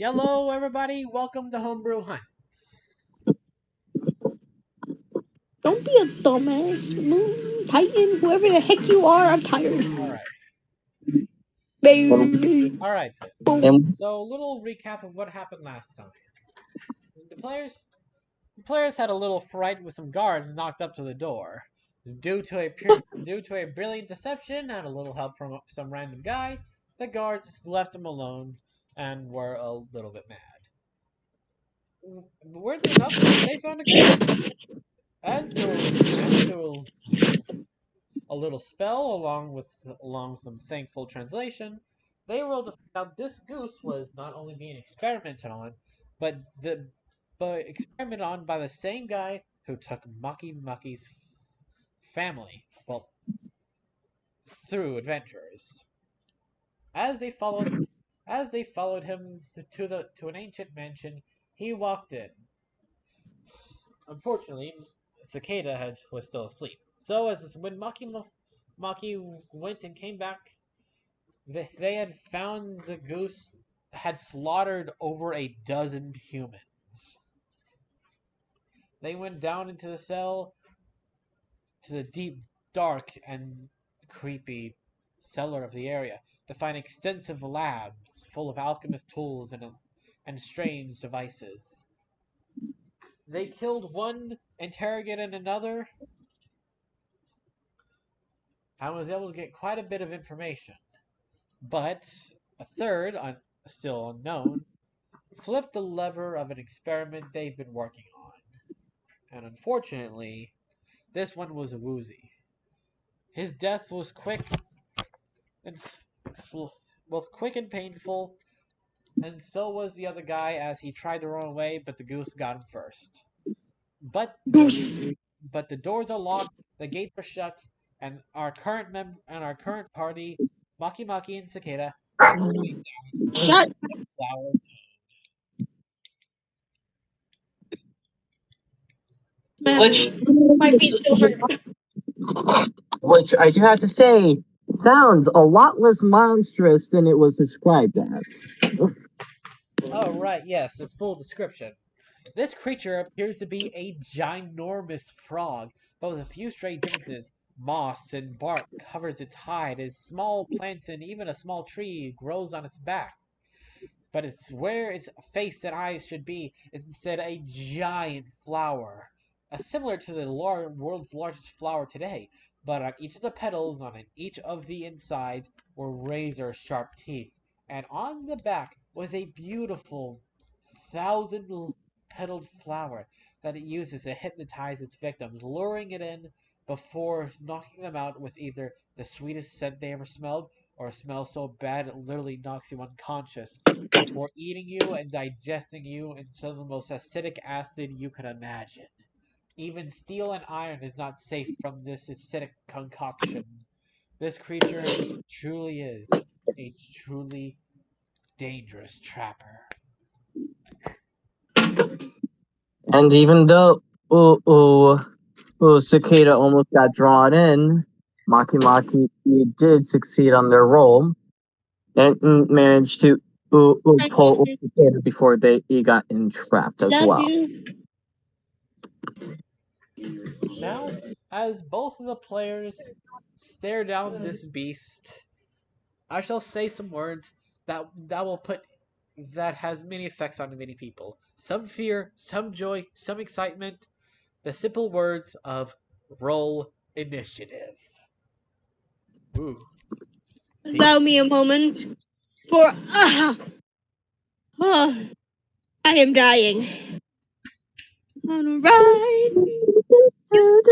Hello, everybody. Welcome to Homebrew Hunts. Don't be a dumbass. Moon, Titan, whoever the heck you are, I'm tired. All right. Baby. All right. And So, a little recap of what happened last time. The players, the players had a little fright with some guards knocked up to the door. Due to a brilliant deception and a little help from some random guy, the guards left them alone and were a little bit mad. Weirdly enough, they found a goose, and through a little spell along with some thankful translation, they were able to find out this goose was not only being experimented on, but experimented on by the same guy who took Maki's family, well, through adventures. As they followed as they followed him to an ancient mansion, he walked in. Unfortunately, was still asleep. So as when Maki went and came back, they had found the goose had slaughtered over a dozen humans. They went down into the cell to the deep, dark, and creepy cellar of the area to find extensive labs full of alchemist tools and strange devices. They killed one, interrogated another, and was able to get quite a bit of information. But a third, still unknown, flipped the lever of an experiment they've been working on. And unfortunately, this one was a woozy. His death was and both quick and painful, and so was the other guy as he tried to run away, but the goose got him first. But Goose. but the doors are locked, the gates are shut, and our current party, Maki and Cicada, have to face down Shut. the flower. which My feet still hurt. which I do have to say sounds a lot less monstrous than it was described as. Oh right, yes, it's full description. This creature appears to be a ginormous frog, but with a few stray differences. Moss and bark covers its hide, as small plants and even a small tree grows on its back. But it's where its face and eyes should be is instead a giant flower, similar to the world's largest flower today. But on each of the petals, on each of the insides, were razor sharp teeth, and on the back was a beautiful thousand petaled flower that it uses to hypnotize its victims, luring it in before knocking them out with either the sweetest scent they ever smelled or a smell so bad it literally knocks you unconscious before eating you and digesting you in some of the most acidic acid you can imagine. Even steel and iron is not safe from this acidic concoction. This creature truly is a truly dangerous trapper. And even though Cicada almost got drawn in, Maki did succeed on their role and managed to pull Cicada before he got entrapped as Love well. you. Now, as both of the players stare down this beast, I shall say some words that has many effects on many people. Some fear, some joy, some excitement. The simple words of roll initiative. Ooh. Allow me a moment. For oh, I am dying. On a ride. You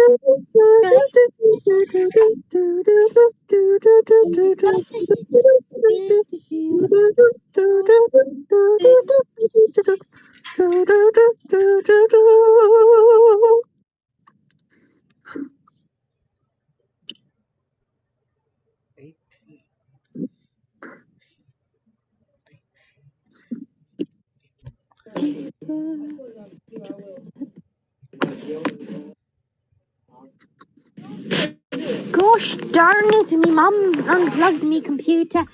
got Gosh darn it, me mum unplugged me computer.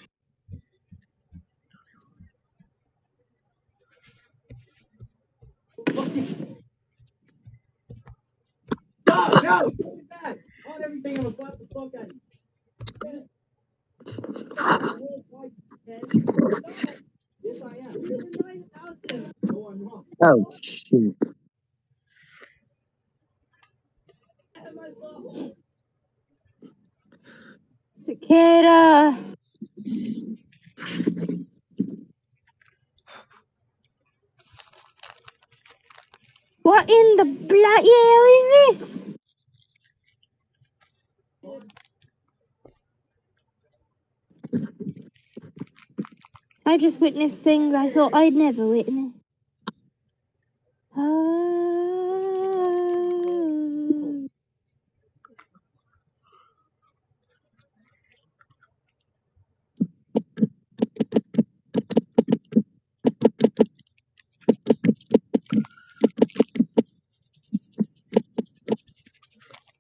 Oh shoot! Cicada. What in the bloody hell is this? I just witnessed things I thought I'd never witness. Oh.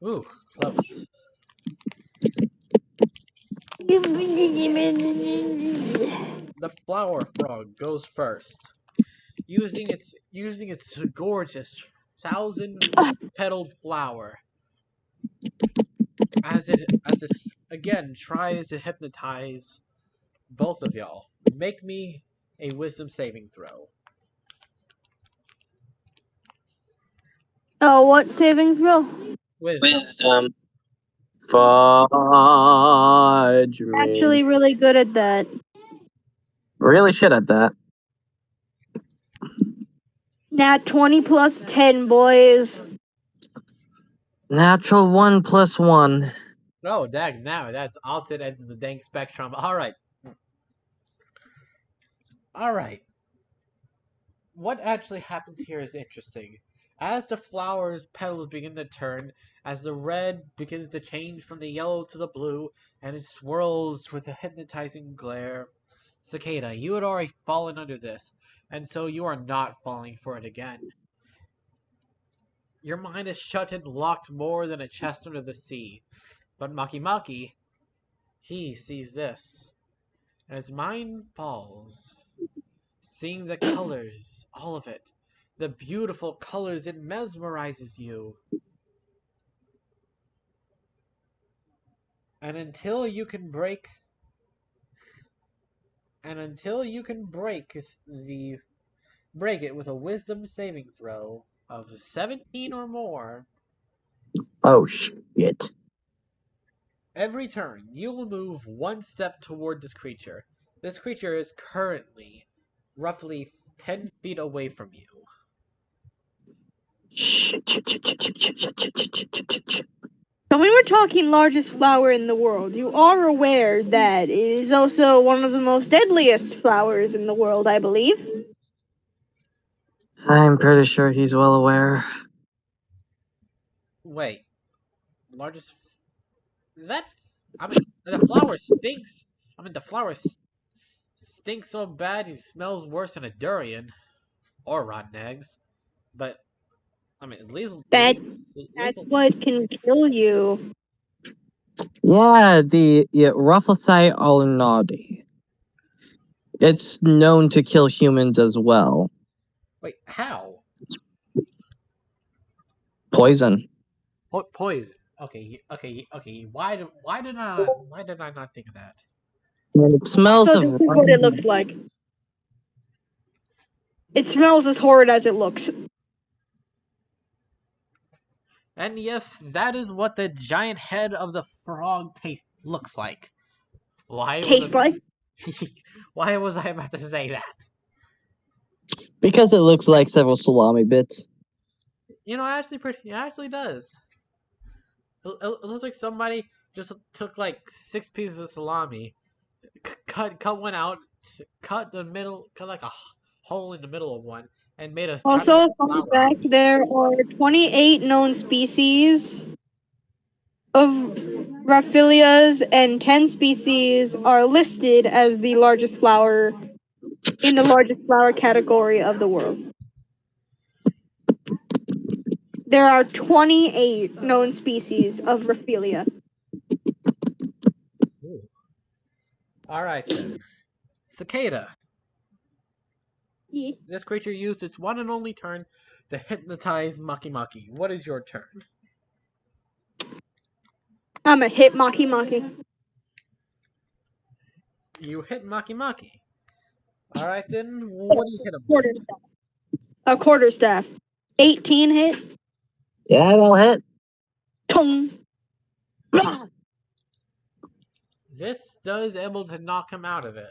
Ooh, close. The flower frog goes first, using its gorgeous thousand-petaled flower as it again tries to hypnotize both of y'all. Make me a wisdom saving throw. Oh, what saving throw? Wisdom. Wisdom. Fudge. Actually, really good at that. Really shit at that. Nat 20 plus 10, boys. Natural 1+1. Oh, dag, now that's opposite ends of the dang spectrum. Alright. Alright. What actually happens here is interesting. As the flower's petals begin to turn, as the red begins to change from the yellow to the blue, and it swirls with a hypnotizing glare, Cicada, you had already fallen under this, and so you are not falling for it again. Your mind is shut and locked more than a chest under the sea. But Maki Maki, he sees this, and his mind falls, seeing the colors, all of it. The beautiful colors, it mesmerizes you. And until you can break it with a wisdom saving throw of 17 or more, Oh shit. every turn you will move one step toward this creature. This creature is currently roughly 10 feet away from you. Shit. So when we're talking largest flower in the world, you are aware that it is also one of the most deadliest flowers in the world, I believe. I'm pretty sure he's well aware. Wait, largest. That. I mean, the flower stinks. I mean, the flower stinks so bad it smells worse than a durian or rotten eggs. But I mean, That's lethal. what can kill you. Yeah, the Rufflesite Alunnadi. It's known to kill humans as well. Wait, how? Poison. Poison. Okay. Why did I not think of that? And it smells Also, of this is what it looks like. It smells as horrid as it looks. And yes, that is what the giant head of the frog looks like. Why was Tastes like. why was I about to say that? because it looks like several salami bits. It actually does. It looks like somebody just took like 6 pieces of salami, cut one out, cut like a hole in the middle of one, and tried to make Also, a fun flower out fact, of it. there are 28 known species of Raphilias, and 10 species are listed as the largest flower in the largest flower category of the world. There are 28 known species of Raphilia. Ooh. All right then, cicada. Yeah. This creature used its one and only turn to hypnotize Maki Maki. What is your turn? I'm a hit Maki Maki. You hit Maki Maki. Alright then, what do you hit him with? Quarterstaff. A quarterstaff. 18 hit. Yeah, that'll hit. Tong. This does able to knock him out of it.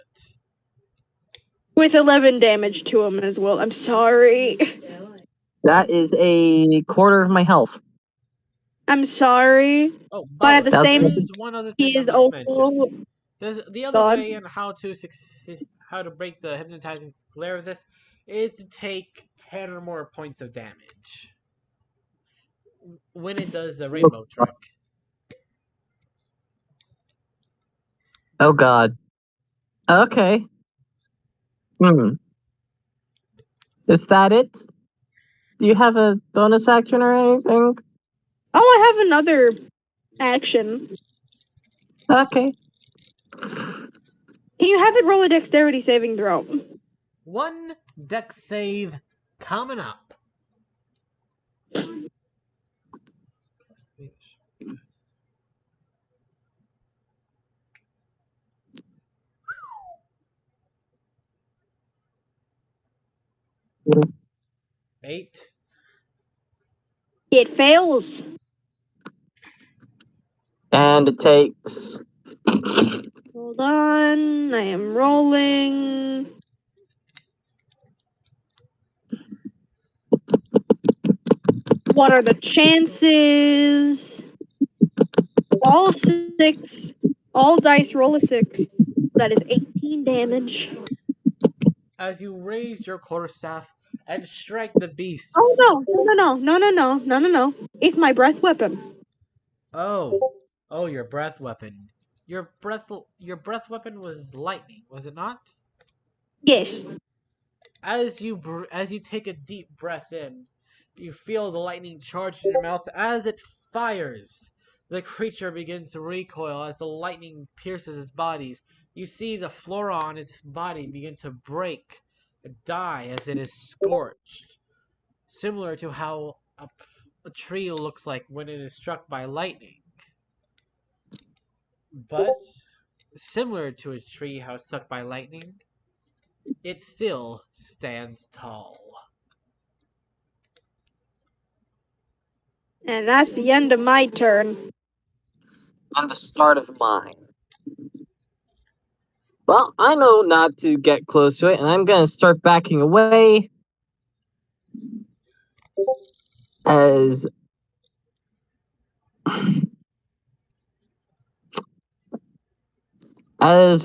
With 11 damage to him as well. I'm sorry. That is a quarter of my health. I'm sorry. Oh, by But the at way, the That's same there time, is one other thing he I is must mention. also There's the other God. way on how to break the hypnotizing glare of this is to take 10 or more points of damage when it does the rainbow trick. Oh god. Okay. Hmm. Is that it? Do you have a bonus action or anything? Oh, I have another action. Okay. Can you have it roll a dexterity saving throw? One dex save coming up. Eight. It fails. And it takes Hold on. I am rolling. What are the chances? All 6. All dice roll a 6. That is 18 damage. As you raise your quarterstaff and strike the beast. Oh no. It's my breath weapon. Oh, oh, your breath weapon. Your breath weapon was lightning, was it not? Yes. As you take a deep breath in, you feel the lightning charge in your mouth as it fires. The creature begins to recoil as the lightning pierces its body. You see the flora on its body begin to break and die as it is scorched, similar to how a tree looks like when it is struck by lightning. But similar to a tree how it's struck by lightning, it still stands tall. And that's the end of my turn. on the start of mine. Well, I know not to get close to it, and I'm gonna start backing away as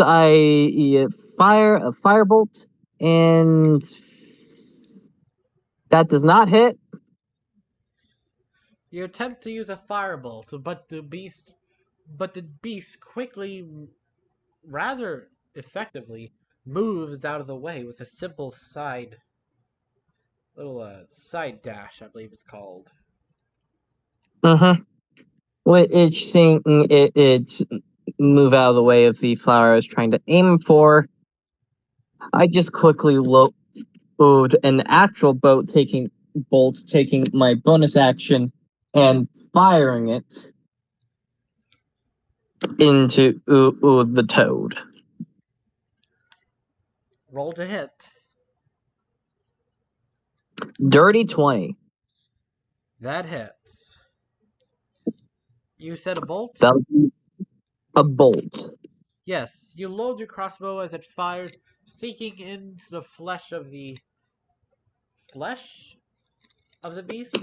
I fire a firebolt, and that does not hit. You attempt to use a firebolt, but the beast quickly, rather effectively, moves out of the way with a simple side dash, I believe it's called. Mm-hmm. Which thing it's move out of the way of the flower I was trying to aim for. I just quickly load an actual bolt, taking my bonus action and firing it into the toad. Roll to hit. Dirty 20. That hits. You said a bolt? That would be a bolt. Yes, you load your crossbow as it fires, sinking into the flesh of the beast,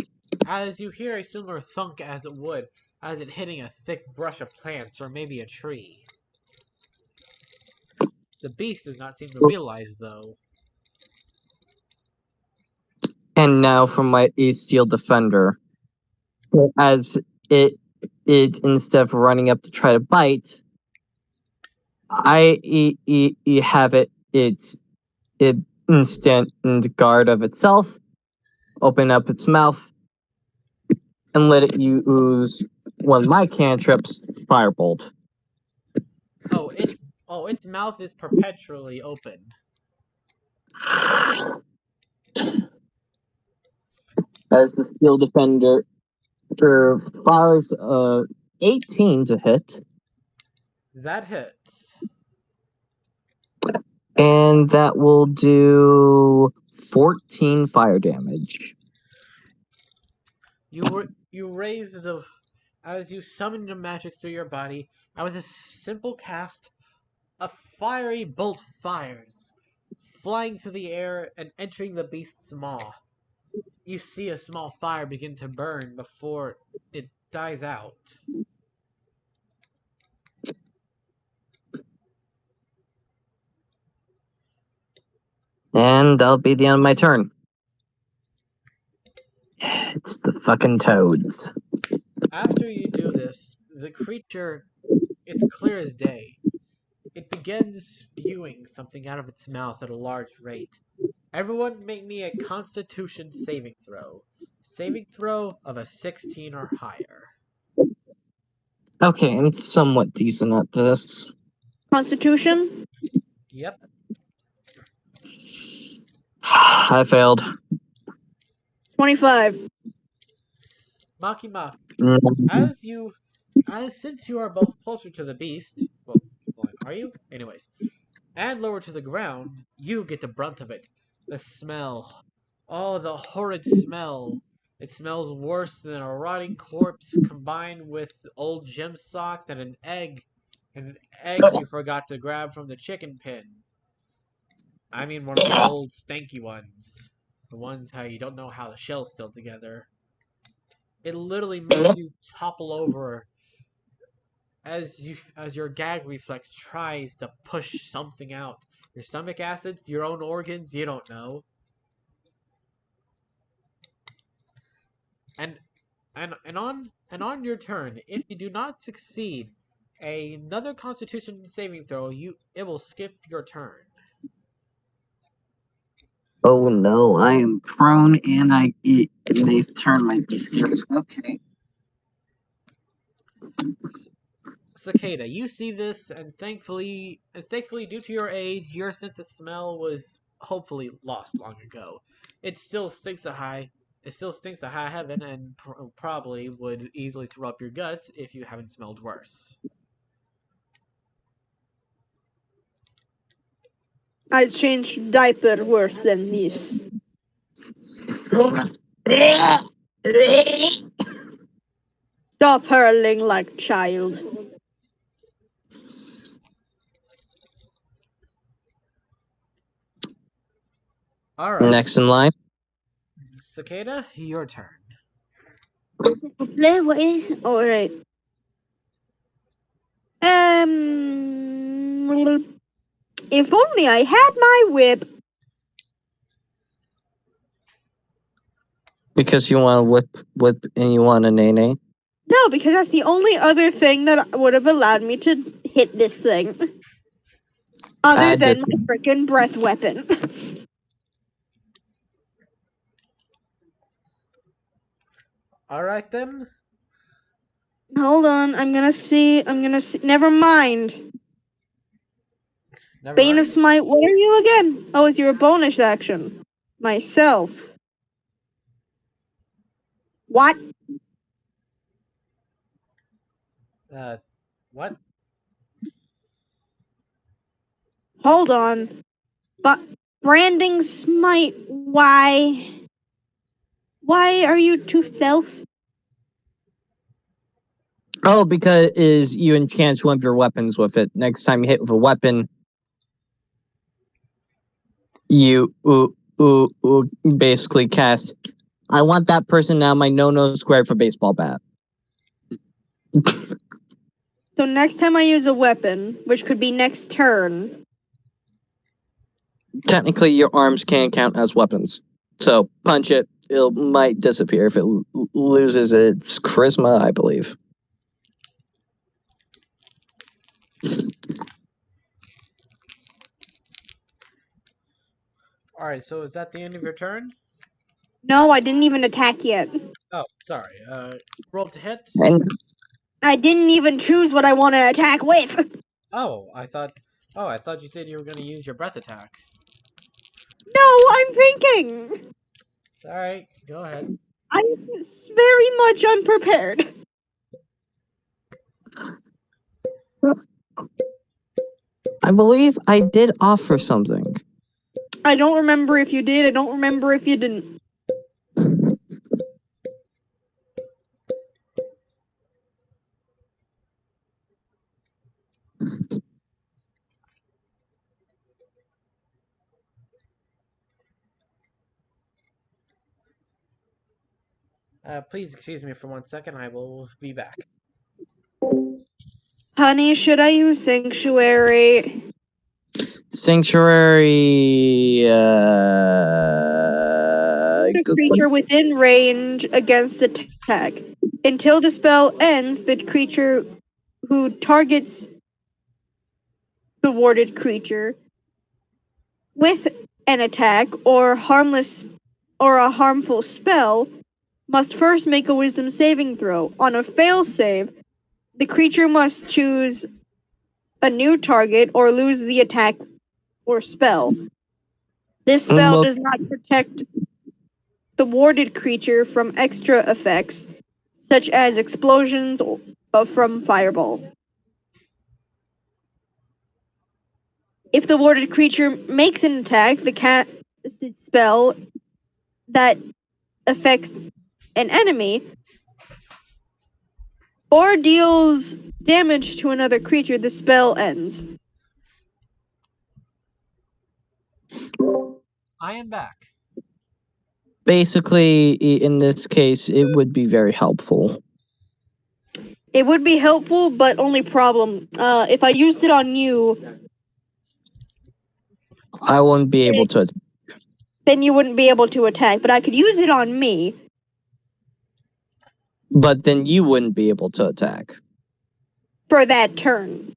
as you hear a similar thunk as it would, as it hitting a thick brush of plants or maybe a tree. The beast does not seem to realize, though. And now for my steel defender. As it instead of running up to try to bite, I have it instant guard of itself, open up its mouth, and let it use one of my cantrips, Firebolt. Oh, its mouth is perpetually open. As the steel defender fires 18 to hit, That hits. and that will do 14 fire damage. You raise the as you summon your magic through your body, and with a simple cast, a fiery bolt fires, flying through the air and entering the beast's maw. You see a small fire begin to burn before it dies out. And that'll be the end of my turn. It's the fucking toads. After you do this, the creature, it's clear as day. It begins spewing something out of its mouth at a large rate. Everyone make me a constitution saving throw. Saving throw of a 16 or higher. Okay, I'm somewhat decent at this. Constitution? Yep. I failed. 25. Maki Maki. Mm, As since you are both closer to the beast, well, are you? Anyways, and lower to the ground, you get the brunt of it. The smell. Oh, the horrid smell. It smells worse than a rotting corpse combined with old gym socks and an egg. And an egg you forgot to grab from the chicken pen. I mean one of the old stanky ones. The ones how you don't know how the shell's still together. It literally makes you topple over as your gag reflex tries to push something out. Your stomach acids, your own organs, you don't know. And and on your turn, if you do not succeed another constitution saving throw, it will skip your turn. oh no, I am prone and I eat. And they turn might be scary. Okay. Cicada, you see this, and thankfully, due to your age, your sense of smell was hopefully lost long ago. It still stinks to high. It still stinks to high heaven, and probably would easily throw up your guts if you haven't smelled worse. I changed diaper worse than this. Stop hurling like child. All right, Next in line. Cicada, your turn. Alright. If only I had my whip. Because you want to whip, and you want a nay. No, because that's the only other thing that would have allowed me to hit this thing. Other I than just my frickin' breath weapon. All right then. Hold on, I'm gonna see. Never mind. Never Bane of mind. Smite, what are you again? Oh, it's your bonus action. Myself. What? What? Hold on. But branding smite, why? Why are you to self? Oh, because is you enchant one of your weapons with it. Next time you hit with a weapon, you basically cast. I want that person now. My no square for baseball bat. So next time I use a weapon, which could be next turn. Technically, your arms can count as weapons. So punch it. It might disappear if it loses its charisma, I believe. All right. So is that the end of your turn? No, I didn't even attack yet. Oh, sorry. Roll to hit. And I didn't even choose what I want to attack with. Oh, I thought. Oh, I thought you said you were going to use your breath attack. No, I'm thinking. All right. Go ahead. I'm very much unprepared. I believe I did offer something. I don't remember if you did. I don't remember if you didn't. Please excuse me for 1 second. I will be back. Honey, should I use Sanctuary? Sanctuary. A Good creature question. within range against attack. Until the spell ends, the creature who targets the warded creature with an attack or a harmful spell must first make a wisdom saving throw. On a fail save, the creature must choose a new target or lose the attack or spell. This spell Well, does not protect the warded creature from extra effects, such as explosions from fireball. If the warded creature makes an attack, the casted spell that affects an enemy or deals damage to another creature, the spell ends. I am back. basically, in this case, it would be very helpful. It would be helpful, but only problem. If I used it on you, I wouldn't be able to. then you wouldn't be able to attack. But I could use it on me. But then you wouldn't be able to attack. For that turn.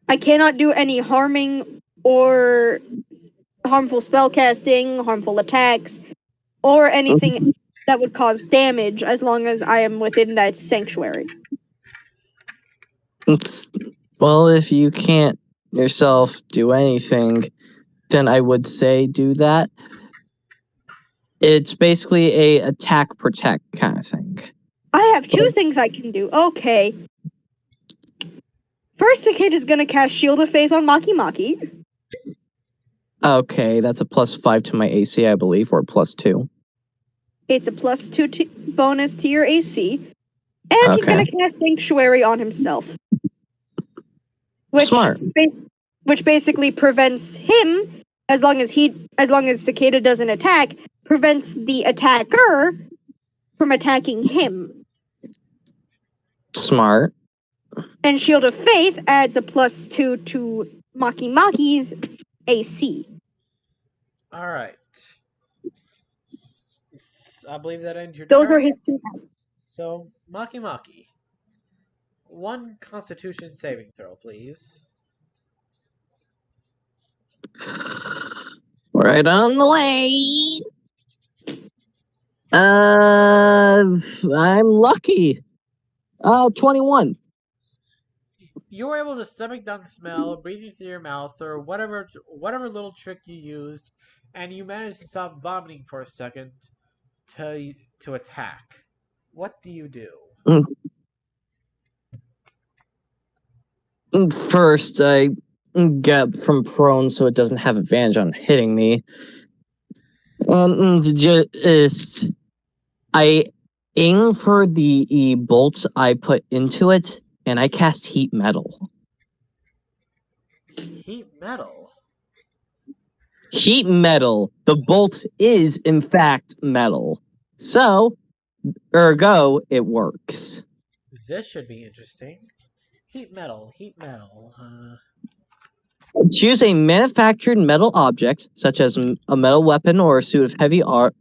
I cannot do any harming or harmful spellcasting, harmful attacks, or anything that would cause damage as long as I am within that sanctuary. Well, if you can't yourself do anything, then I would say do that. It's basically a attack protect kind of thing. I have two things I can do. Okay. First, the kid is gonna cast Shield of Faith on Maki Maki. Okay, that's a +5 to my AC, I believe, or +2. It's a +2 bonus to your AC. And he's Okay. gonna cast Sanctuary on himself. Smart. Which basically prevents him, as long as Cicada doesn't attack, prevents the attacker from attacking him. Smart. And Shield of Faith adds a +2 to Maki Maki's AC. All right. I believe that ends your Those are turn. his two. So, Maki Maki. One Constitution saving throw, please. Right on the way. I'm lucky. 21. You were able to stomach down the smell, breathing through your mouth, or whatever little trick you used, and you managed to stop vomiting for a second to attack. What do you do? Mm, First, I get from prone so it doesn't have advantage on hitting me. And just I aim for the bolts I put into it, and I cast heat metal. Heat metal. Heat metal. The bolt is in fact metal. So, ergo, it works. This should be interesting. Heat metal. Heat metal. Choose a manufactured metal object, such as a metal weapon or a suit of heavy or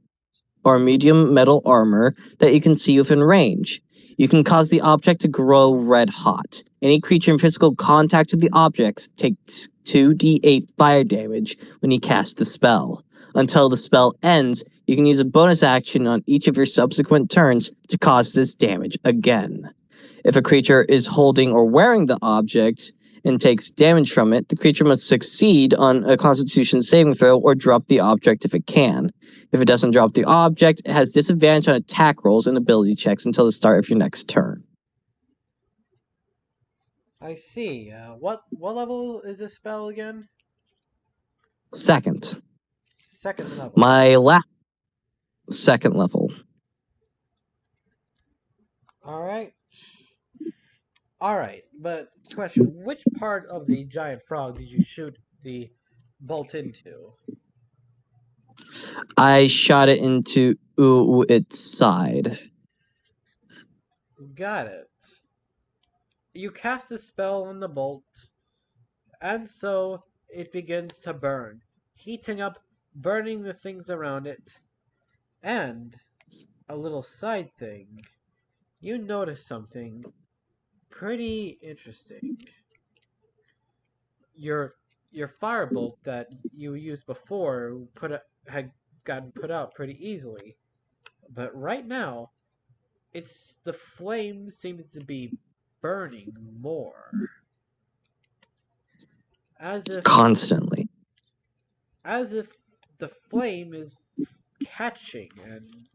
medium metal armor that you can see within range. You can cause the object to grow red hot. Any creature in physical contact with the object takes 2d8 fire damage when you cast the spell. Until the spell ends, you can use a bonus action on each of your subsequent turns to cause this damage again. If a creature is holding or wearing the object, and takes damage from it, the creature must succeed on a Constitution saving throw or drop the object if it can. If it doesn't drop the object, it has disadvantage on attack rolls and ability checks until the start of your next turn. I see. What level is this spell again? Second, Second level. my last second level. All right. All right. But question: which part of the giant frog did you shoot the bolt into? I shot it into its side. Got it. You cast a spell on the bolt, and so it begins to burn, heating up, burning the things around it. And a little side thing, you notice something pretty interesting. Your your firebolt that you used before had gotten put out pretty easily, but right now it's the flame seems to be burning more, as if Constantly. as if the flame is catching and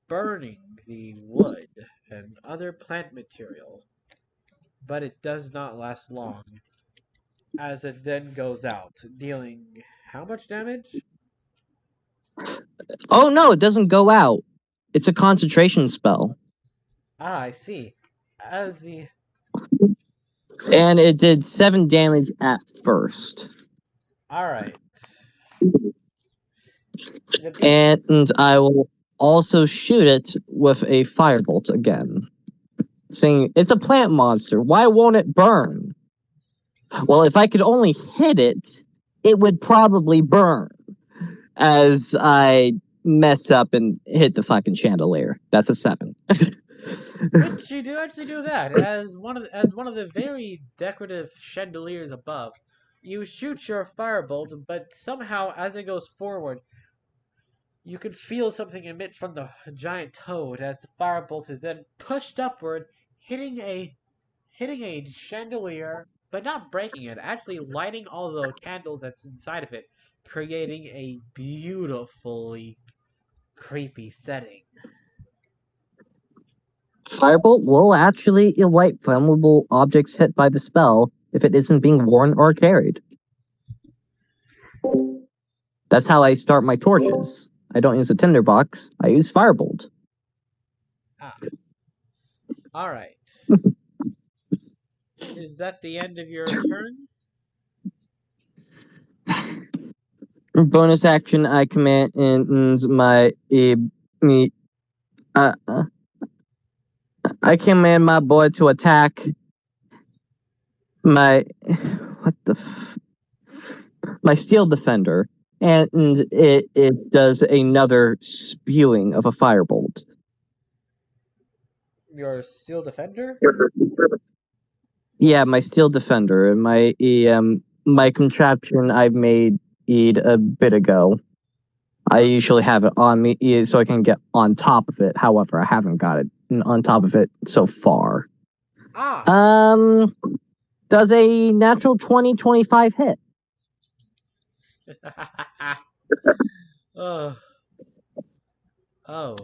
burning the wood and other plant material, but it does not last long, as it then goes out, dealing how much damage? Oh no, it doesn't go out. It's a concentration spell. Ah, I see. As the And it did 7 damage at first. all right, the beast. And I will also shoot it with a firebolt again. Saying, it's a plant monster. Why won't it burn? Well, if I could only hit it, it would probably burn. As I mess up and hit the fucking chandelier. That's a 7. Which you do actually do that as one of the very decorative chandeliers above. You shoot your firebolt, but somehow as it goes forward, you can feel something emit from the giant toad as the firebolt is then pushed upward, hitting a chandelier, but not breaking it, actually lighting all the candles that's inside of it, creating a beautifully creepy setting. Firebolt will actually light flammable objects hit by the spell if it isn't being worn or carried. That's how I start my torches. I don't use a tinderbox, I use Firebolt. Ah, all right. Is that the end of your turn? Bonus action, I command my uh, I command my boy to attack my what the my steel defender, and it does another spewing of a firebolt. Your steel defender? Yeah, my steel defender, my contraption I've made it a bit ago. I usually have it on me so I can get on top of it. However, I haven't got it on top of it so far. Ah! Um, does a natural 20-25 hit? oh. Oh.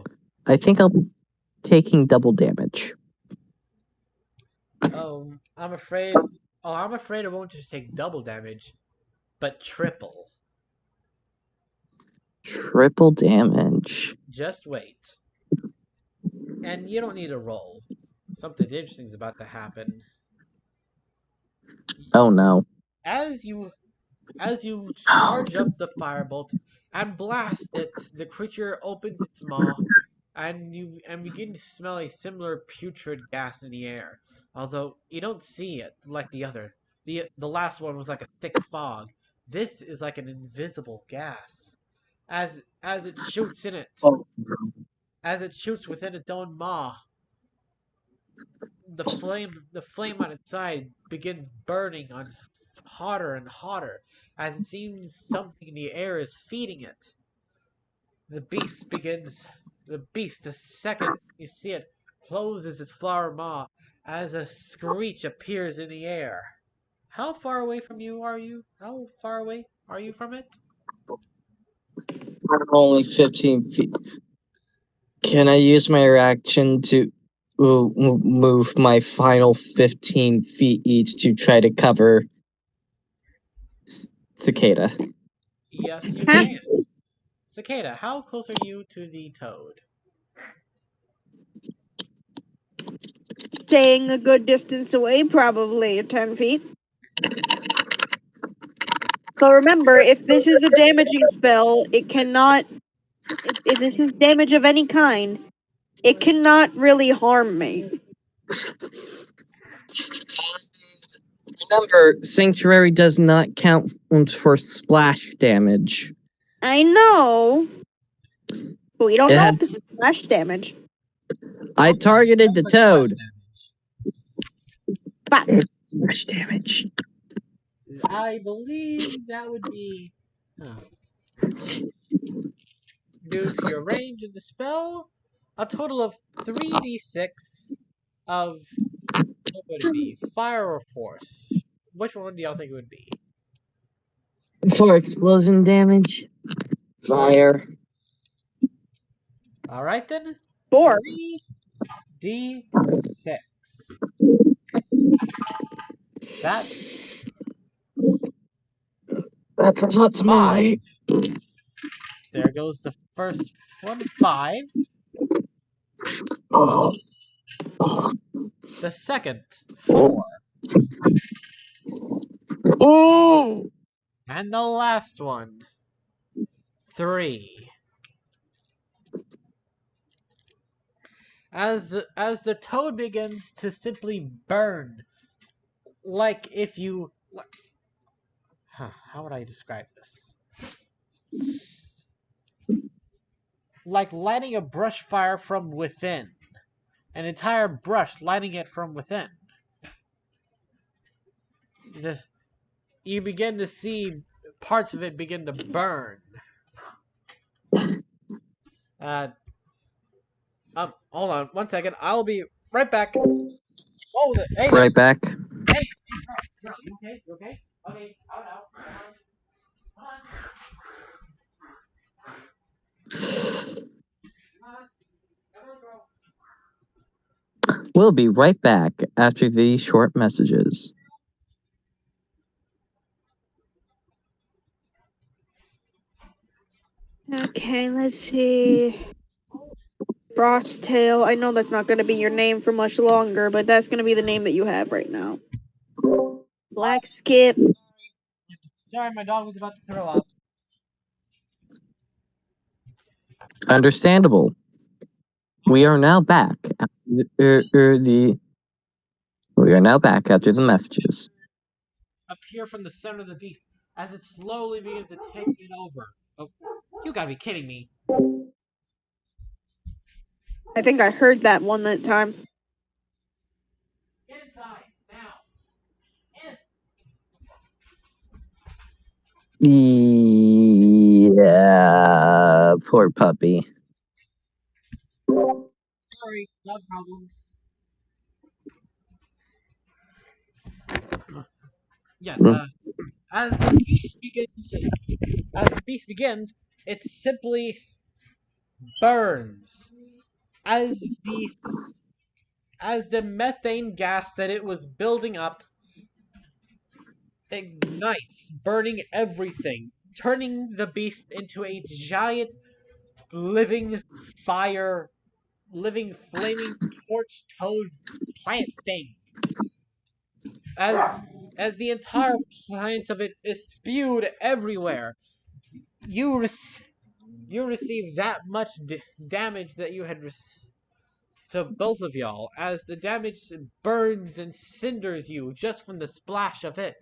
I think I'll be taking double damage. Oh, I'm afraid. Oh, I'm afraid it won't just take double damage, but triple. Triple damage. Just wait. And you don't need a roll. Something interesting is about to happen. Oh no. As you As you charge up the firebolt and blast it, the creature opens its maw, and you begin to smell a similar putrid gas in the air. Although you don't see it like the other. The last one was like a thick fog. This is like an invisible gas. As it shoots in it, as it shoots within its own maw, the flame on its side begins burning on hotter and hotter as it seems something in the air is feeding it. The beast begins the beast the second you see it closes its flower maw as a screech appears in the air. How far away from you are you? How far away are you from it? I'm only 15 feet. Can I use my reaction to move my final 15 feet each to try to cover Cicada? Yes, you Huh? can. Cicada, how close are you to the toad? Staying a good distance away, probably 10 feet. But remember, if this is a damaging spell, it cannot. If this is damage of any kind, it cannot really harm me. Remember, Sanctuary does not count for splash damage. I know, but we don't It know had, if this is splash damage. I Okay, targeted sounds the like splash toad. damage. But Splash damage. I believe that would be due to your range of the spell, a total of 3d6 of what would it be? Fire or force? Which one do y'all think it would be? For explosion damage, Force. fire. All right then. 4. 3d6. That That's a lot to five. my. There goes the first one, five. Oh, The second, four. oh. And the last one, three. As the toad begins to simply burn, like if you, how would I describe this? Like lighting a brush fire from within, an entire brush lighting it from within. The, you begin to see parts of it begin to burn. Uh, hold on one second. I'll be right back. Oh, hey there. Right back. Hey, girl, you okay? You okay? Okay, out, out. Come on, come on. Come on, girl. We'll be right back after these short messages. Okay, let's see. Frosttail. I know that's not going to be your name for much longer, but that's going to be the name that you have right now. Black Skip. Sorry, my dog was about to throw up. Understandable. We are now back. We are now back after the messages. Appear from the center of the beast as it slowly begins to take it over. Oh, you gotta be kidding me. I think I heard that one that time. Get inside, now. In. Yeah, poor puppy. Sorry, dog problems. Yes, as the beast begins, it simply burns. As the as the methane gas that it was building up ignites, burning everything, turning the beast into a giant living fire, living flaming torch toad plant thing. As as the entire plant of it is spewed everywhere, you you receive that much damage that you had to both of y'all, as the damage burns and cinders you just from the splash of it.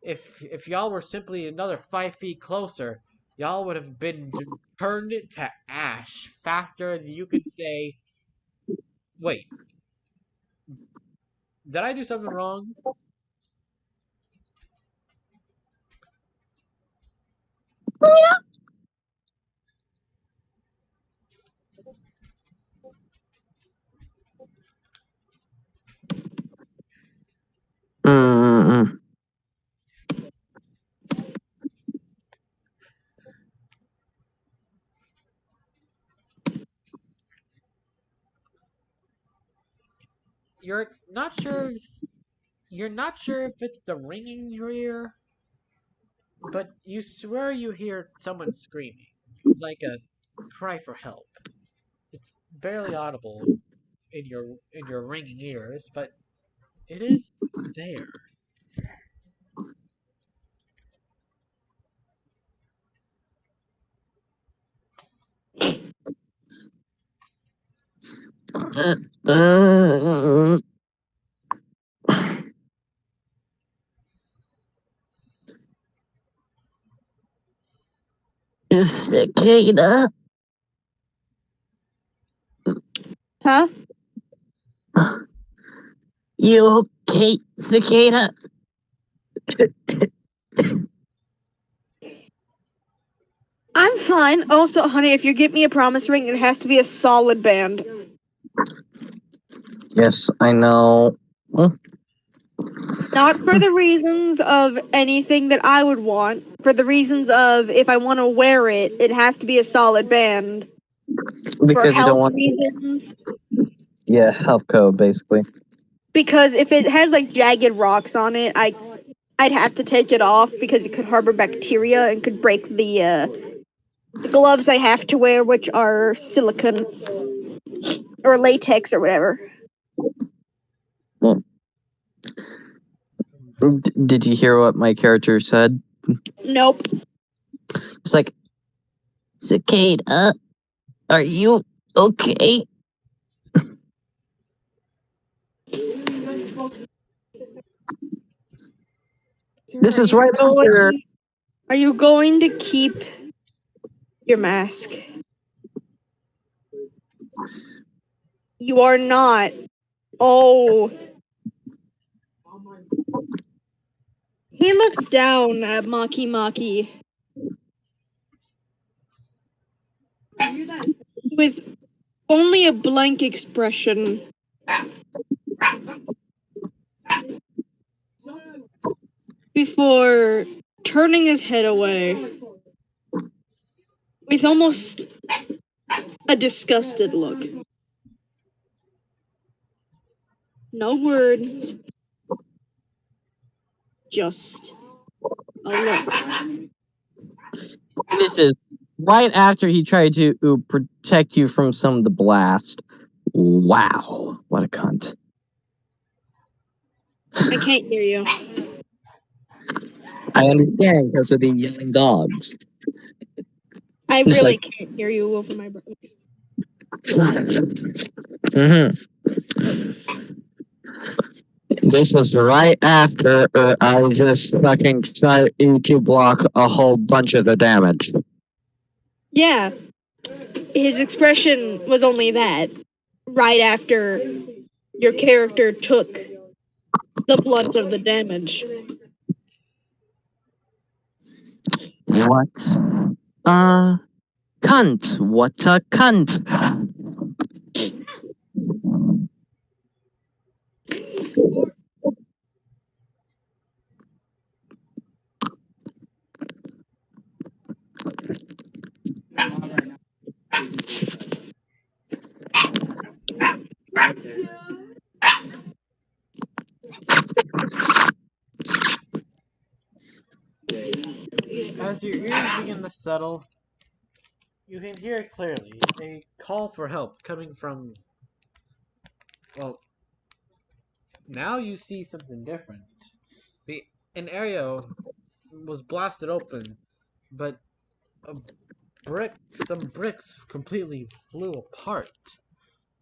If y'all were simply another 5 feet closer, y'all would have been turned to ash faster than you could say. Wait, did I do something wrong? Mm-mm. You're not sure. You're not sure if it's the ringing in your ear, but you swear you hear someone screaming, like a cry for help. It's barely audible in your ringing ears, but it is there. Uh, uh, Cicada, Huh? you okay, Cicada? I'm fine. Also, honey, if you get me a promise ring, it has to be a solid band. Yes, I know. Not for the reasons of anything that I would want. For the reasons of if I want to wear it, it has to be a solid band. For Because you don't health want, reasons. yeah, health code basically. Because if it has like jagged rocks on it, I'd have to take it off because it could harbor bacteria and could break the gloves I have to wear, which are silicone or latex or whatever. Mm. Did you hear what my character said? Nope. It's like, Cicada, are you okay? This Are is you right after. going? Are you going to keep your mask? You are not. Oh. He looked down at Maki Maki with only a blank expression before turning his head away with almost a disgusted look. No words, just a look. This is right after he tried to protect you from some of the blast. Wow, what a cunt. I can't hear you. I understand because of the yelling dogs. I It's really like, can't hear you over my breath. hmm this was right after I just fucking tried to block a whole bunch of the damage. Yeah, his expression was only that. Right after your character took the brunt of the damage. What? Uh, cunt. What a cunt. As your ears begin to settle, you can hear clearly a call for help coming from. Well, now you see something different. The an area was blasted open, but a some bricks completely flew apart,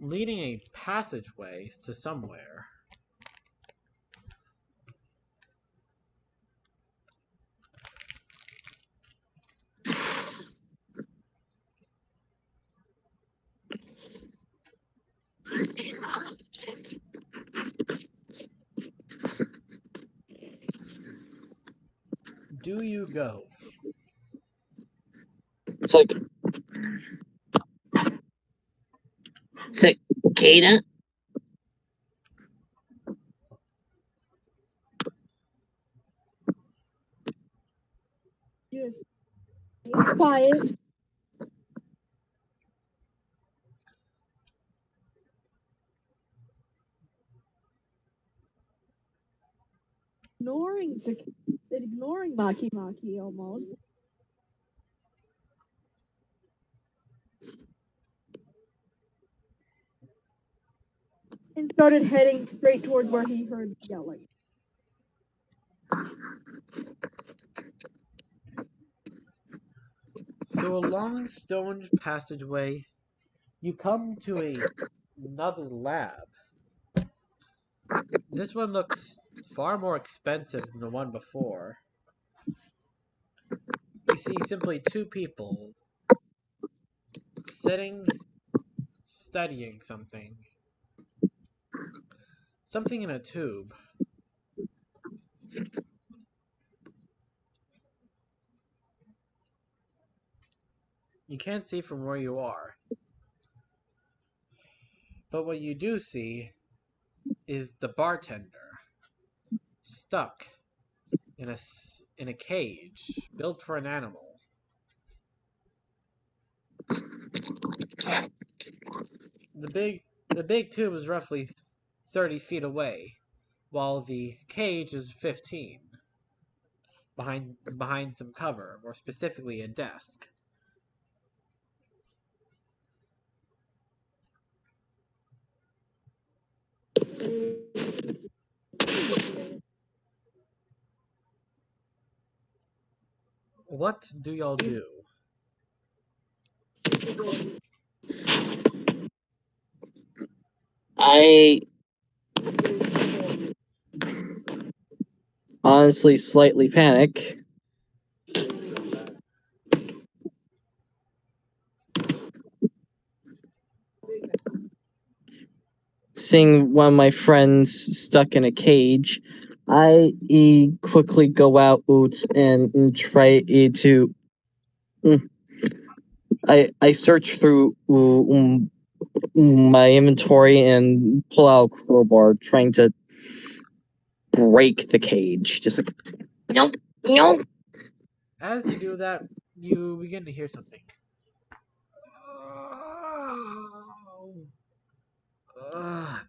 leading a passageway to somewhere. Do you go? It's like, Cicada? Just quiet. ignoring Maki Maki almost, and started heading straight towards where he heard yelling. Through a long stone passageway, you come to another lab. This one looks far more expensive than the one before. You see simply two people sitting, studying something. Something in a tube. You can't see from where you are. But what you do see is the bartender stuck in a cage built for an animal. The big the big tube is roughly 30 feet away, while the cage is 15 behind some cover, more specifically a desk. What do y'all do? I honestly slightly panic. Seeing one of my friends stuck in a cage, I quickly go out and try to. I search through my inventory and pull out a crowbar, trying to break the cage. Just like, nope, nope. As you do that, you begin to hear something. Ugh,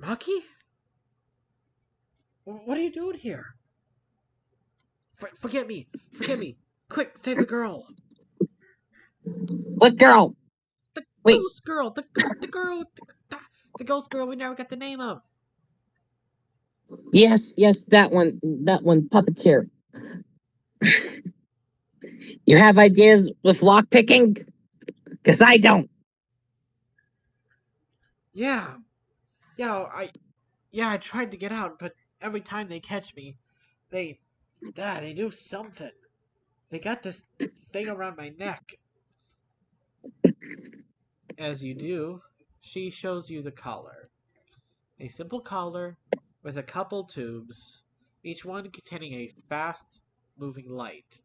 Maki? What are you doing here? Forget me! Forget me! Quick, save the girl! What girl? The Wait, ghost girl! The girl! The ghost girl we never got the name of! yes, that one, puppeteer. You have ideas with lockpicking? Because I don't. Yeah, yeah, I tried to get out, but every time they catch me, they, they do something. They got this thing around my neck. As you do, she shows you the collar. A simple collar with a couple tubes, each one containing a fast moving light.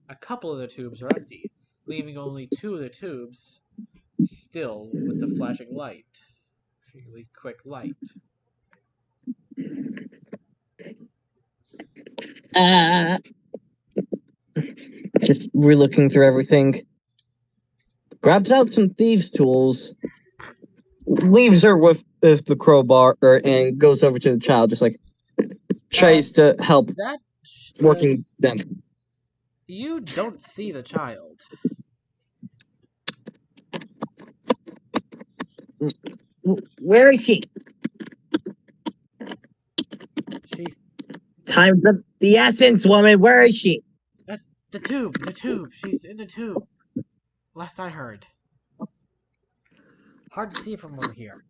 A couple of the tubes are empty, leaving only two of the tubes still with the flashing light. Really quick light. Uh, just re-looking through everything. Grabs out some thieves' tools, leaves her with the crowbar, and goes over to the child, just like Uh, tries to help that working them. you don't see the child. Where is she? She, Time's the essence, woman. Where is she? uh, the tube. She's in the tube. Last I heard. Hard to see from over here.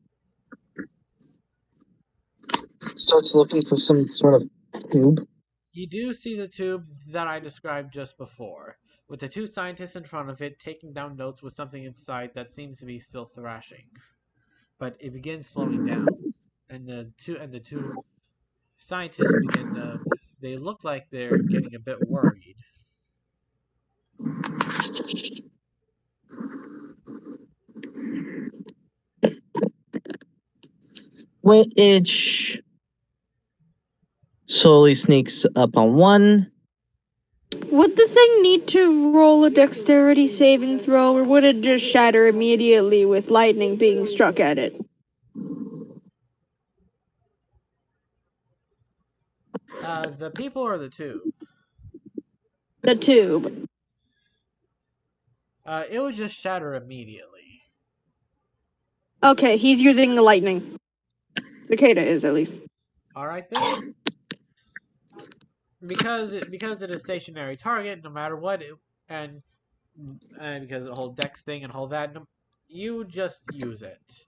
Starts looking for some sort of tube. You do see the tube that I described just before, with the two scientists in front of it taking down notes with something inside that seems to be still thrashing. But it begins slowing down, and the two scientists begin to. They look like they're getting a bit worried. Which slowly sneaks up on one. Would the thing need to roll a dexterity saving throw, or would it just shatter immediately with lightning being struck at it? The people or the tube? The tube. It would just shatter immediately. Okay, he's using the lightning. Cicada is, at least. Alright then. Because it is stationary target, no matter what, and because it whole dex thing and all that, you just use it.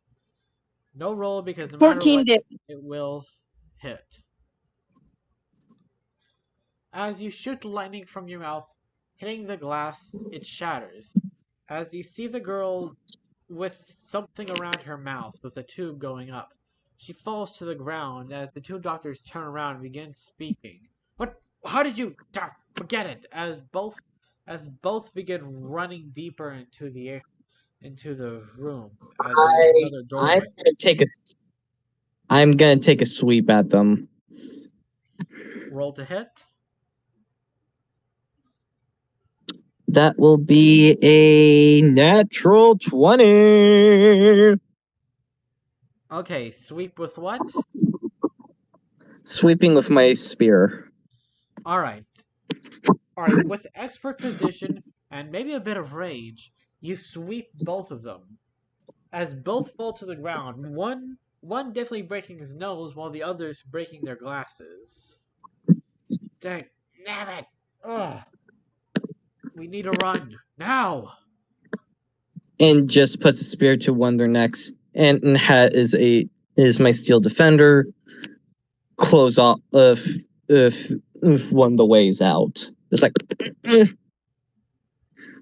No roll because no matter 14 what, damage. it will hit. As you shoot the lightning from your mouth, hitting the glass, it shatters. As you see the girl with something around her mouth with a tube going up, she falls to the ground as the two doctors turn around and begin speaking. What? How did you? Forget it. As both begin running deeper into the room as there is I another I'm doorway. gonna take a I'm gonna take a sweep at them. Roll to hit. That will be a natural 20. Okay, sweep with what? Sweeping with my spear. All right. All right, with expert position and maybe a bit of rage, you sweep both of them. As both fall to the ground, one definitely breaking his nose while the others breaking their glasses. Dang, damn it! Ugh, we need to run now. And just puts a spear to one of their necks. And is my steel defender. Close off if one of the ways out. It's like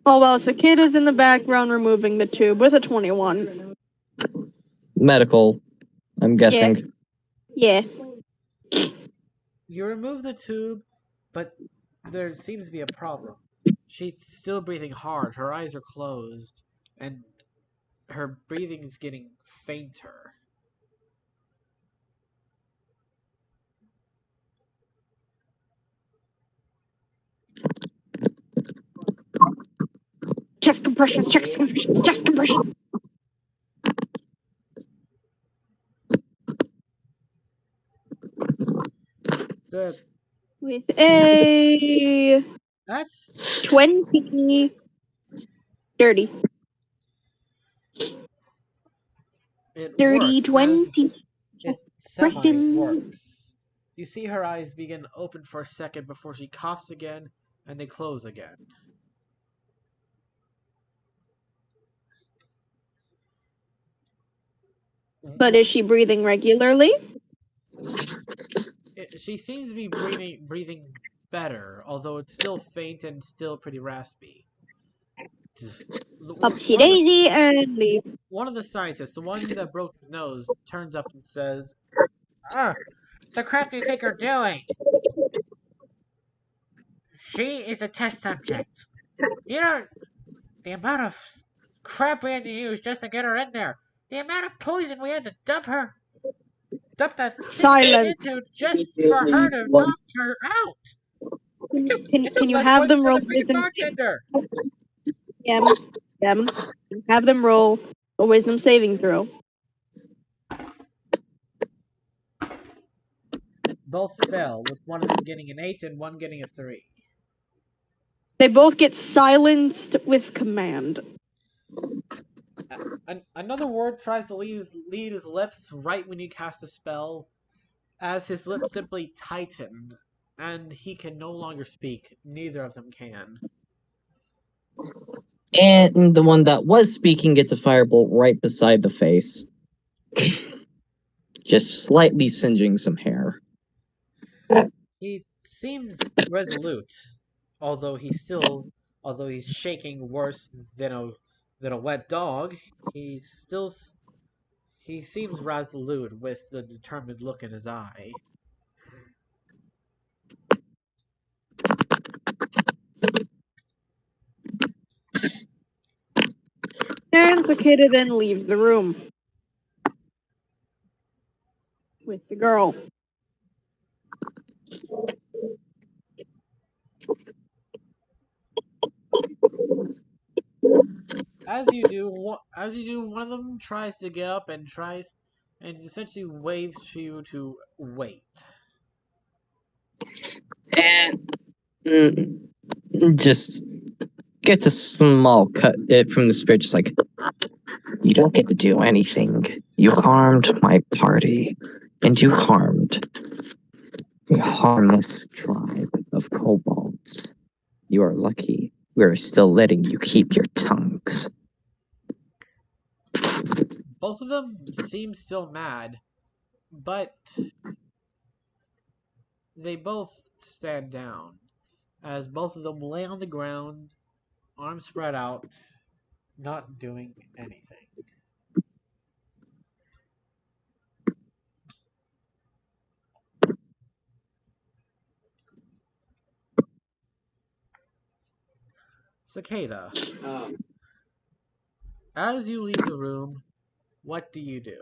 Oh well, Cicada's in the background removing the tube with a 21. medical, I'm Yeah. guessing. Yeah. You remove the tube, but there seems to be a problem. She's still breathing hard. Her eyes are closed, and her breathing is getting fainter. Chest compressions, chest compressions, chest compressions. The With a that's 20 dirty. it Dirty works as 20 it semi compressions. works. You see her eyes begin open for a second before she coughs again and they close again. But is she breathing regularly? She seems to be breathing better, although it's still faint and still pretty raspy. Upsy One of the daisy and leave. one of the scientists, the one that broke his nose, turns up and says, "Ah, the crap do you think you're doing? She is a test subject. You know the amount of crap we had to use just to get her in there. The amount of poison we had to dump that stupid thing Silence. into just for her to knock her out. It took Can you less have poison them than roll the freaking wisdom? bartender." Them. Have them roll a wisdom saving throw. Both fell, with one of them getting an 8 and one getting a 3. They both get silenced with command. Another word tries to lead his lips right when you cast a spell, as his lips simply tighten, and he can no longer speak. Neither of them can. And the one that was speaking gets a firebolt right beside the face. Just slightly singeing some hair. He seems resolute, although he's shaking worse than a wet dog. He seems resolute with the determined look in his eye. And Cicada then leaves the room with the girl. As you do, one of them tries to get up and essentially waves to you to wait. And just gets a small cut it from the spirit, just like, you don't get to do anything. You harmed my party, and you harmed a harmless tribe of kobolds. You are lucky we're still letting you keep your tongues. Both of them seem still mad, but they both stand down as both of them lay on the ground, arms spread out, not doing anything. Cicada, as you leave the room, what do you do?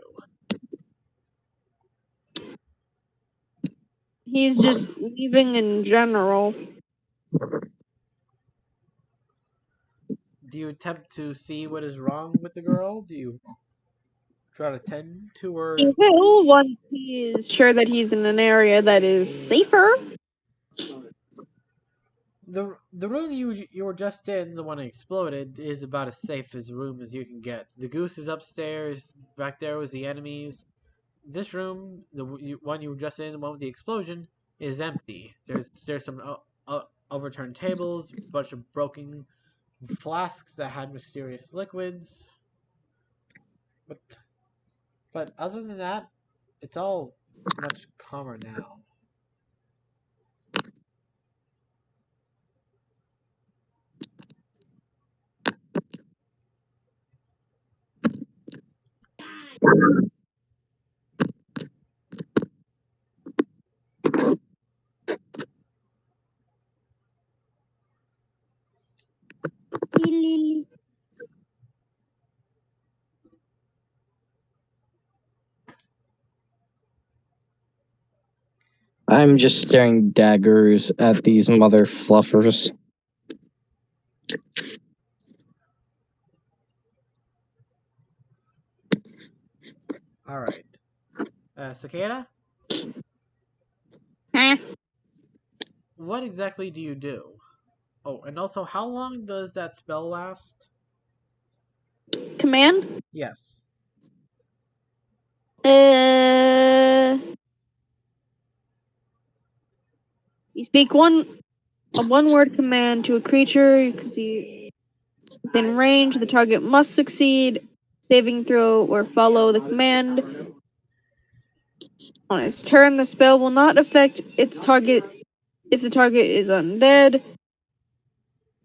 He's just leaving in general. Do you attempt to see what is wrong with the girl? Do you try to tend to He her? will once he is sure that he's in an area that is safer. The room you were just in, the one that exploded, is about as safe as room as you can get. The goose is upstairs. Back there was the enemies. This room, one you were just in, the one with the explosion, is empty. There's some overturned tables, a bunch of broken flasks that had mysterious liquids. But other than that, it's all much calmer now. I'm just staring daggers at these mother fluffers. All right, Cicada, Huh? what exactly do you do? Oh, and also, how long does that spell last? Command? Yes. You speak a one word command to a creature you can see within range. The target must succeed saving throw or follow the command. On its turn, the spell will not affect its target if the target is undead.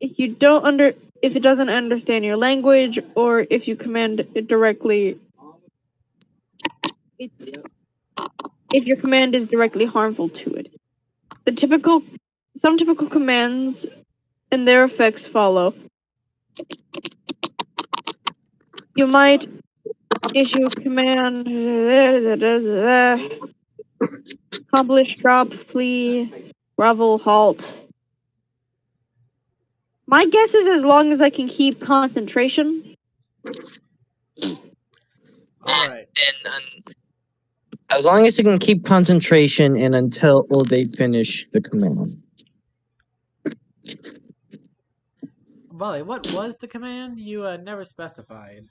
If it doesn't understand your language, or if you command it directly, it's if your command is directly harmful to it. Some typical commands and their effects follow. You might issue a command, accomplish, drop, flee, grovel, halt. My guess is as long as I can keep concentration. All right. And as long as you can keep concentration and until they finish the command. Molly, what was the command? You never specified.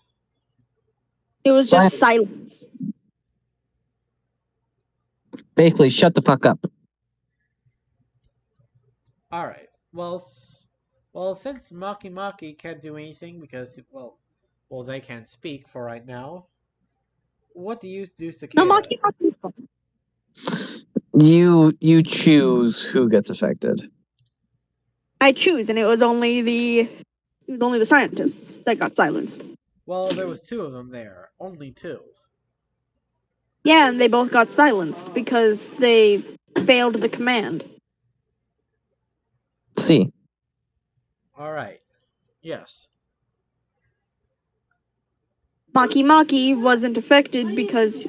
It was just Silence. silence. Basically, shut the fuck up. All right. Well, since Maki Maki can't do anything because they can't speak for right now. What do you do, No, Cicada? Maki Maki. You choose who gets affected. I choose, and it was only the scientists that got silenced. Well, there was two of them there, only two. Yeah, and they both got silenced because they failed the command. See, All right. Yes. Maki Maki wasn't affected because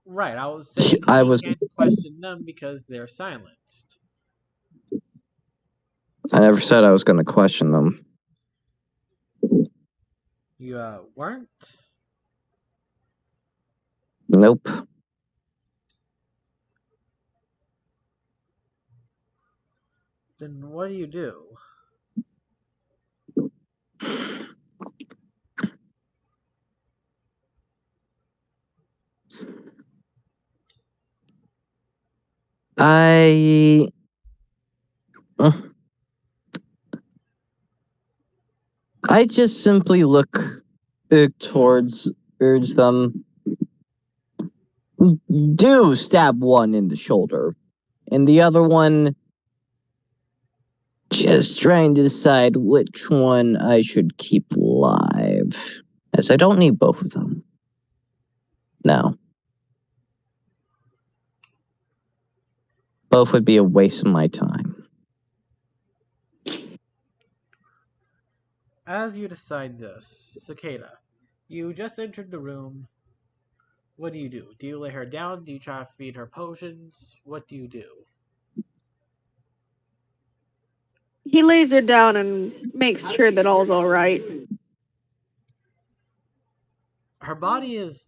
Right. I was saying I he was. can't question them because they're silenced. I never said I was going to question them. You weren't. Nope. Then what do you do? I uh, I just simply look towards them. Do stab one in the shoulder, and the other one just trying to decide which one I should keep alive, as I don't need both of them. No, both would be a waste of my time. As you decide this, Cicada, you just entered the room. What do you do? Do you lay her down? Do you try to feed her potions? What do you do? He lays her down and makes sure that all's alright. Her body is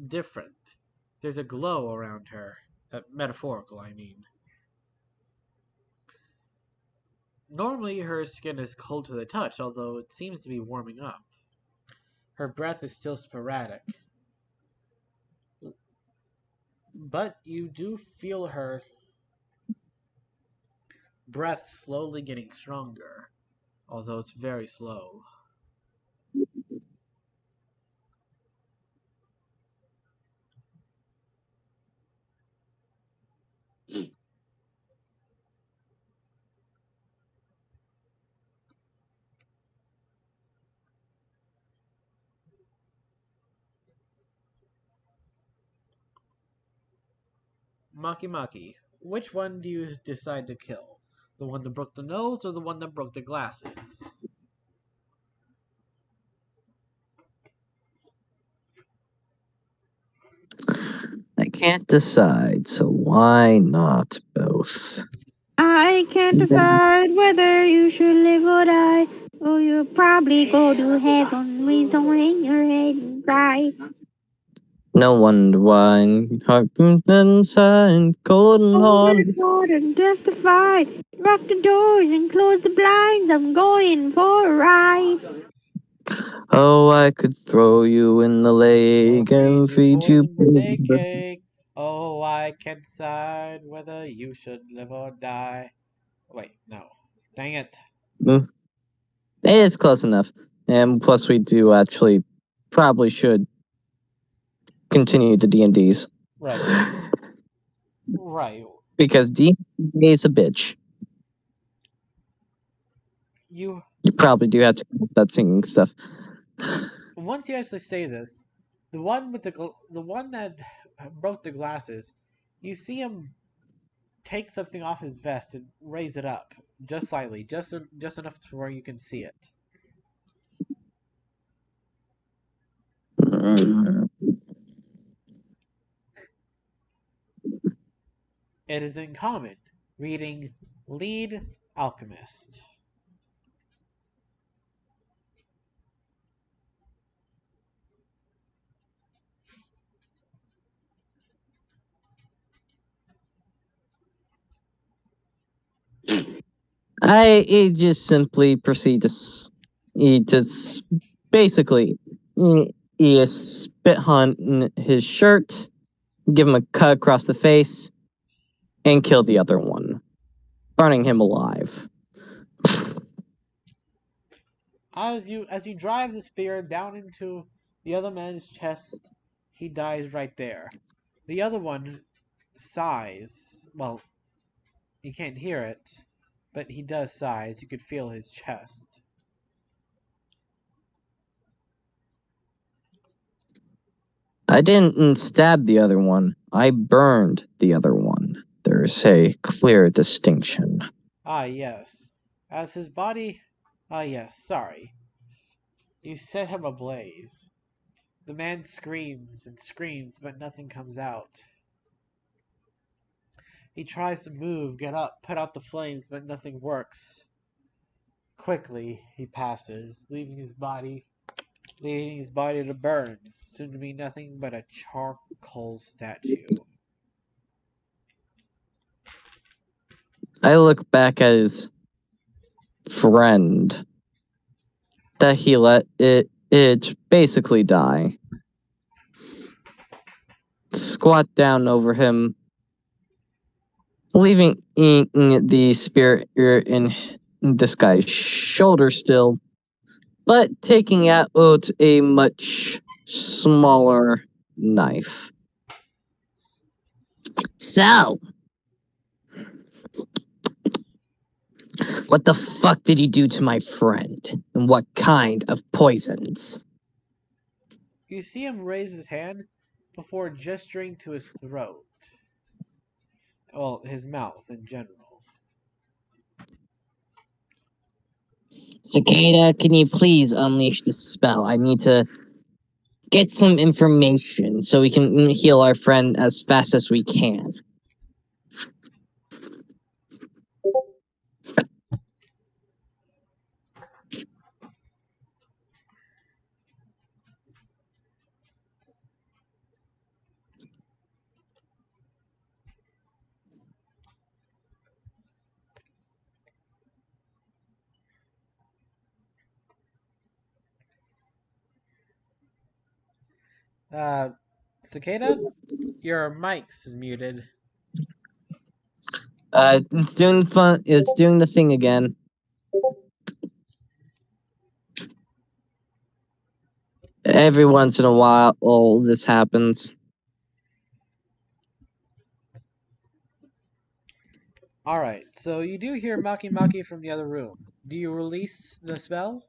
different. There's a glow around her. Metaphorical, I mean. Normally, her skin is cold to the touch, although it seems to be warming up. Her breath is still sporadic, but you do feel her breath slowly getting stronger, although it's very slow. Maki Maki, which one do you decide to kill? The one that broke the nose or the one that broke the glasses? I can't decide, so why not both? I can't decide whether you should live or die. Oh, you'll probably go to heaven. Please don't hang your head and cry. No wonder why heart inside golden Open heart. the door and testify. Lock the doors and close the blinds. I'm going for a ride. Oh, I could throw you in the Or lake feed and you feed you poison birthday cake? Oh, I can't decide whether you should live or die. Wait, no. Dang it. Mm, it's close enough. And plus, we do actually probably should continue the D&Ds. Right, yes. Right. Because D&D is a bitch. You You probably do have to that singing stuff. once you actually say this, the one that broke the glasses, you see him take something off his vest and raise it up just slightly, just enough to where you can see it. Mm, It is in common, reading Lead Alchemist. I just simply proceed to he just basically he spit on his shirt, give him a cut across the face, and kill the other one, burning him alive. As you drive the spear down into the other man's chest, he dies right there. The other one sighs. Well, you can't hear it, but he does sigh as you could feel his chest. I didn't stab the other one. I burned the other one. There's a clear distinction. Ah, yes. As his body. Ah, yes, sorry. You set him ablaze. The man screams and screams, but nothing comes out. He tries to move, get up, put out the flames, but nothing works. Quickly, he passes, leaving his body to burn, soon to be nothing but a charcoal statue. I look back at his friend that he let it basically die. Squat down over him, leaving the spear in this guy's shoulder still, but taking out a much smaller knife. So, what the fuck did you do to my friend? And what kind of poisons? You see him raise his hand before gesturing to his throat. Well, his mouth in general. Cicada, can you please unleash the spell? I need to get some information so we can heal our friend as fast as we can. Uh, Cicada, your mic's muted. It's doing fun. It's doing the thing again. Every once in a while, this happens. Alright, so you do hear Maki Maki from the other room. Do you release the spell?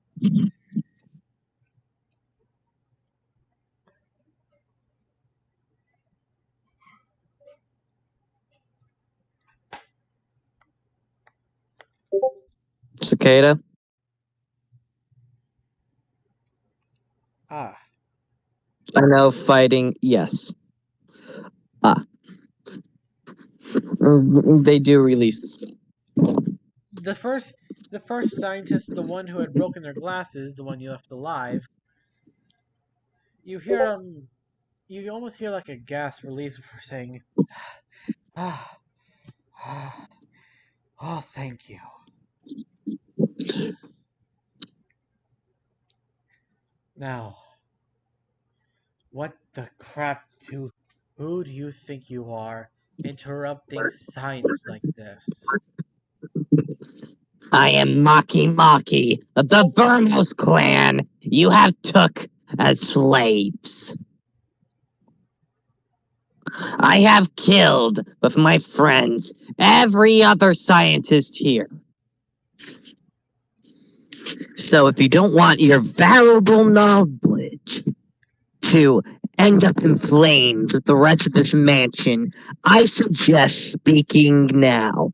Cicada. Ah, I know fighting. Yes. Ah. They do release the spell. the first the first scientist, the one who had broken their glasses, the one you left alive, you hear you almost hear like a gasp release before saying, ah, ah, oh, thank you. Now, what the crap who do you think you are, interrupting science like this? I am Maki Maki of the Burmos clan. You have took as slaves. I have killed with my friends every other scientist here. So if you don't want your valuable knowledge to end up in flames with the rest of this mansion, I suggest speaking now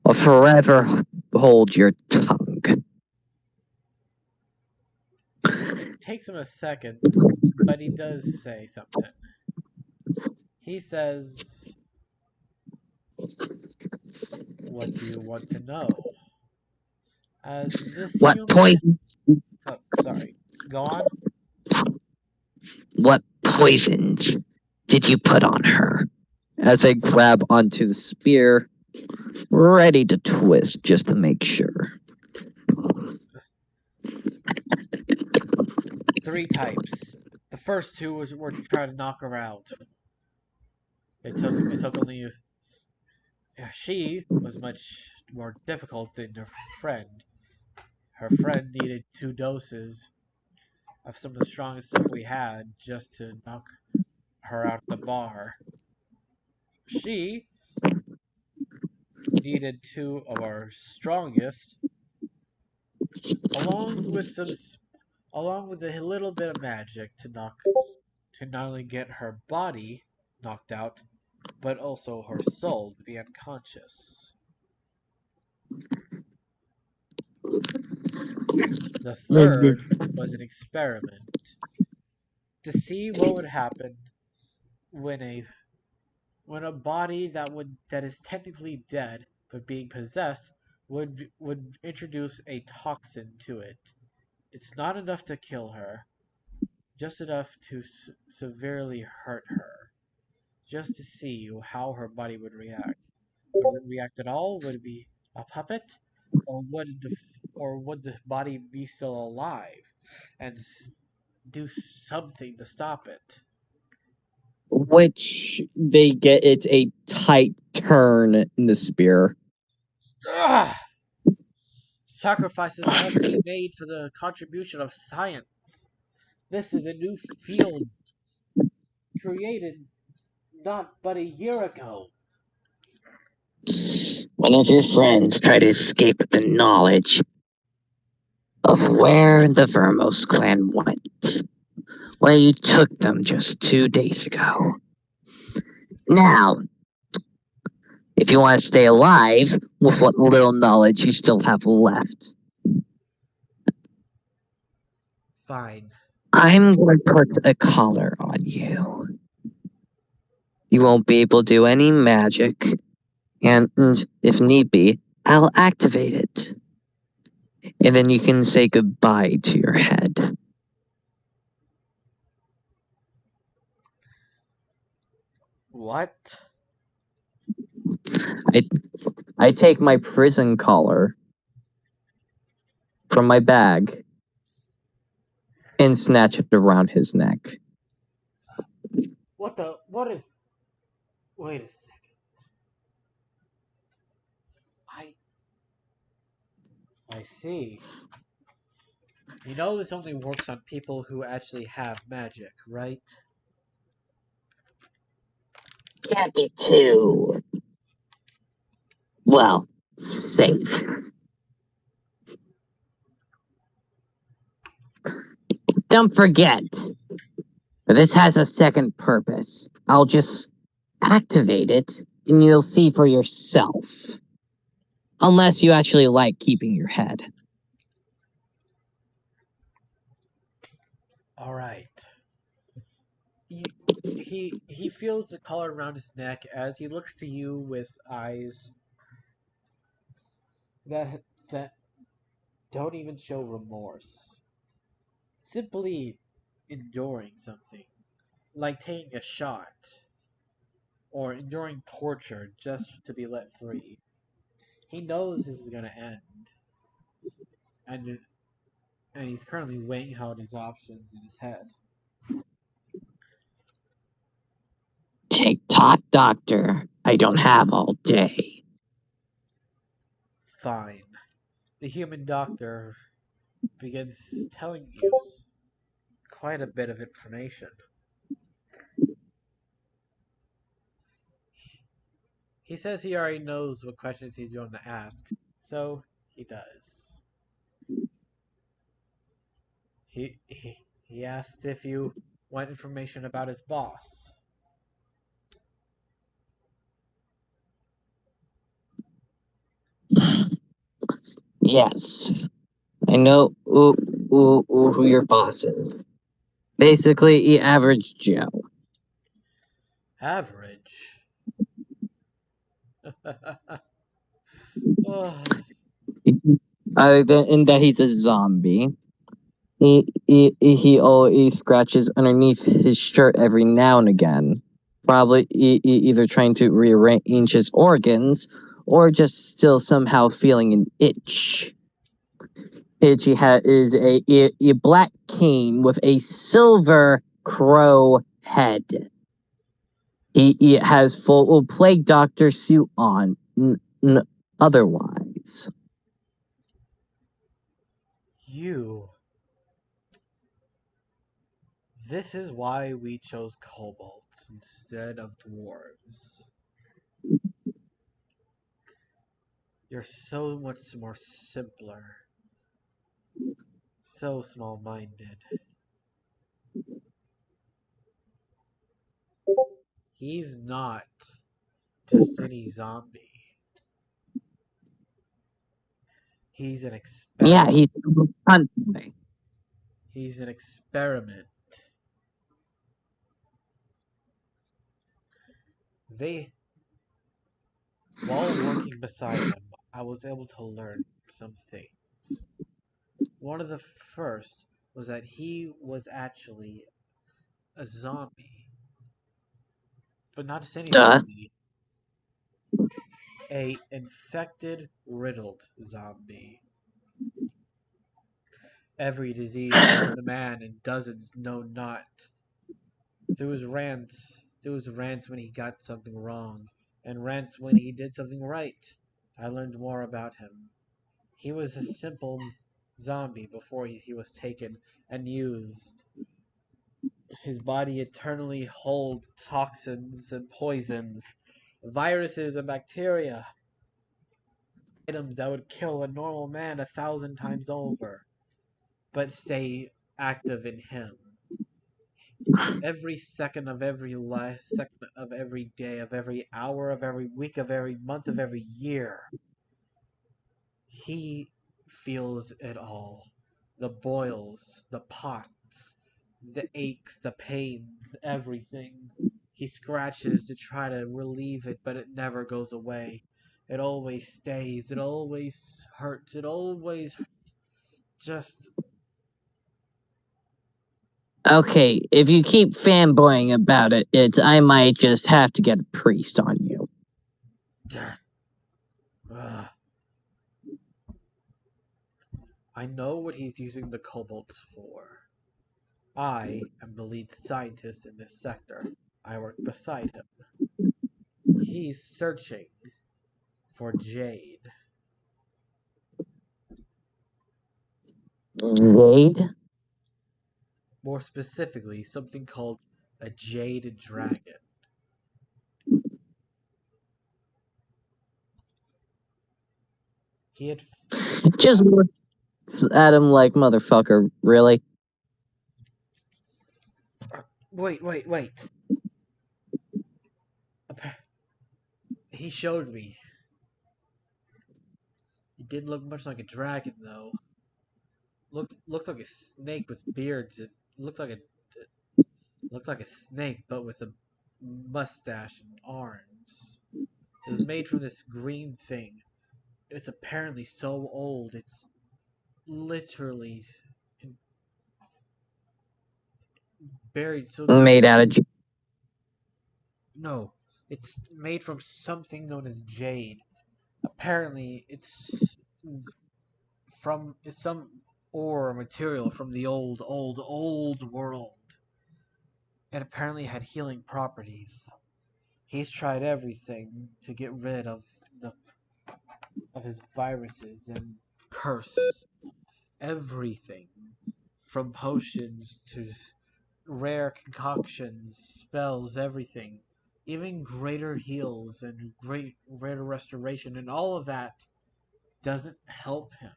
or forever hold your tongue. Takes him a second, but he does say something. He says, what do you want to know? As this What human. poison? Oh, sorry. Go on. What poisons did you put on her? As I grab onto the spear, ready to twist just to make sure. Three types. The first two were to try to knock her out. It took only. She was much more difficult than her friend. Her friend needed 2 doses of some of the strongest stuff we had just to knock her out the bar. She needed two of our strongest, along with some, along with a little bit of magic to not only get her body knocked out, but also her soul to be unconscious. The third was an experiment to see what would happen when a body that is technically dead but being possessed would introduce a toxin to it. It's not enough to kill her, just enough to severely hurt her, just to see how her body would react. Would it react at all? Would it be a puppet? or would the body be still alive and do something to stop it? Which they get it's a tight turn in the spear. Ugh! Sacrifices must be made for the contribution of science. This is a new field created not but a year ago. One of your friends tried to escape the knowledge of where the Vermos clan went, where you took them just 2 days ago. Now, if you want to stay alive with what little knowledge you still have left, Fine. I'm going to put a collar on you. You won't be able to do any magic, and if need be, I'll activate it. And then you can say goodbye to your head. What? I, I take my prison collar from my bag and snatch it around his neck. What is. Wait a second. I. I see. You know this only works on people who actually have magic, right? Can't be too, well, safe. Don't forget, this has a second purpose. I'll just activate it and you'll see for yourself. Unless you actually like keeping your head. Alright. You, he feels the collar around his neck as he looks to you with eyes that don't even show remorse. Simply enduring something, like taking a shot, or enduring torture just to be let free. He knows this is going to end, and he's currently weighing out his options in his head. Tick tock, doctor. I don't have all day. Fine. The human doctor begins telling you quite a bit of information. He says he already knows what questions he's going to ask, so he does. He asked if you want information about his boss. Yes, I know who your boss is. Basically, the average Joe. Average. Oh, In that he's a zombie. He always scratches underneath his shirt every now and again. Probably either trying to rearrange his organs or just still somehow feeling an itch. Itchy hat is a black cane with a silver crow head. He has full plague doctor suit on. Otherwise, you. This is why we chose kobolds instead of dwarves. You're so much more simpler, so small minded. He's not just any zombie, he's an yeah, experiment. he's hunting. He's an experiment. They, while working beside him, I was able to learn some things. One of the first was that he was actually a zombie, but not just any Duh. zombie. A infected, riddled zombie. Every disease known to man and dozens known not. Through his rants when he got something wrong, and rants when he did something right, I learned more about him. He was a simple zombie before he was taken and used. His body eternally holds toxins and poisons, viruses and bacteria, items that would kill a normal man 1,000 times over, but stay active in him. Every second of every life, second of every day, of every hour, of every week, of every month, of every year, he feels it all. The boils, the pots, the aches, the pains, everything. He scratches to try to relieve it, but it never goes away. It always stays. It always hurts. It always just. Okay, if you keep fanboying about I might just have to get a priest on you. Ugh. I know what he's using the kobolds for. I am the lead scientist in this sector. I work beside him. He's searching for jade. Jade? More specifically, something called a jade dragon. He had. Just looks at him like, motherfucker, really? Wait. He showed me. He didn't look much like a dragon, though. Looked like a snake with beards. It looked like a snake, but with a mustache and arms. It was made from this green thing. It's apparently so old. It's literally buried so deep. Made out of jade. No, it's made from something known as jade. Apparently, it's from some ore material from the old world. It apparently had healing properties. He's tried everything to get rid the of his viruses and curse. Everything from potions to rare concoctions, spells, everything. Even greater heals and greater restoration, and all of that doesn't help him.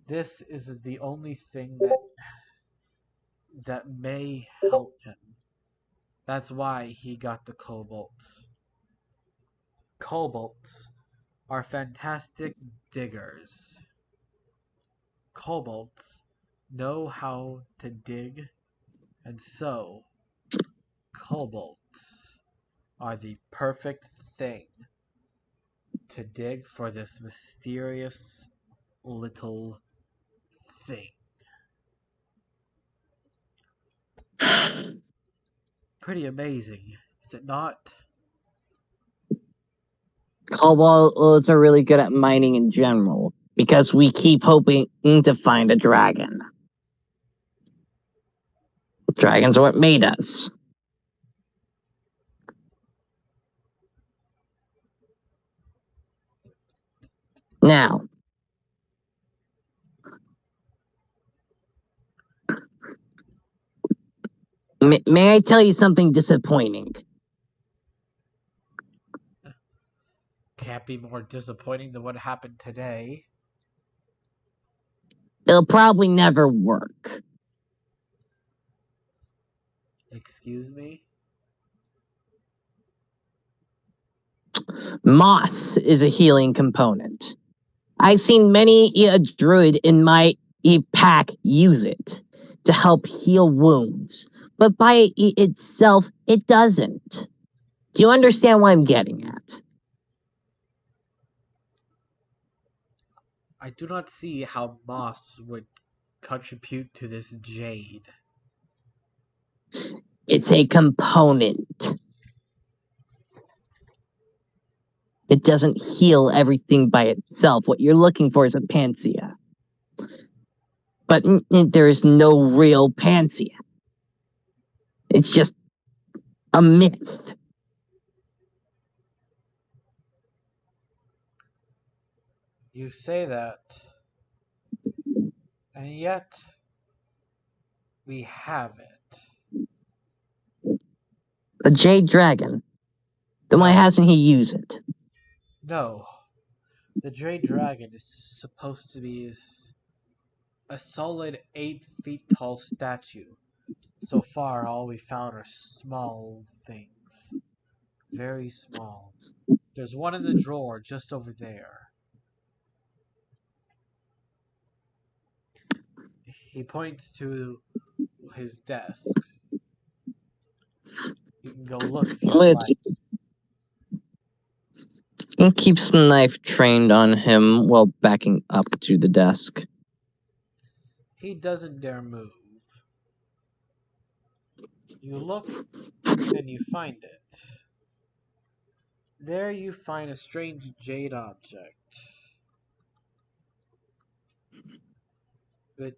This is the only thing that may help him. That's why he got the kobolds. Kobolds are fantastic diggers. Kobolds know how to dig, and so kobolds are the perfect thing to dig for this mysterious little thing. Pretty amazing, is it not? Kobolds are really good at mining in general, because we keep hoping to find a dragon. Dragons are what made us. Now, may I tell you something disappointing? Can't be more disappointing than what happened today. It'll probably never work. Excuse me? Moss is a healing component. I've seen many a druid in my pack use it to help heal wounds, but by itself, it doesn't. Do you understand what I'm getting at? I do not see how moss would contribute to this jade. It's a component. It doesn't heal everything by itself. What you're looking for is a panacea. But there is no real panacea. It's just a myth. You say that, and yet we have it. A jade dragon. Then why No, hasn't he used it? no. The Jade Dragon is supposed to be a solid 8 feet tall statue. So far, all we found are small things. Very small. There's one in the drawer just over there. He points to his desk. You can go look if you would Which like. keeps the knife trained on him while backing up to the desk. He doesn't dare move. You look and you find it. There you find a strange jade object. But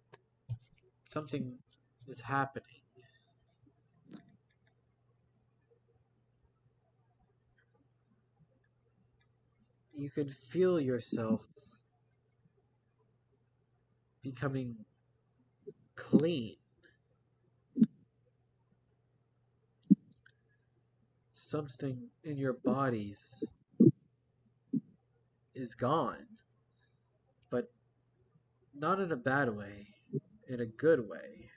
something is happening. You could feel yourself becoming clean. Something in your bodies is gone, but not in a bad way, in a good way.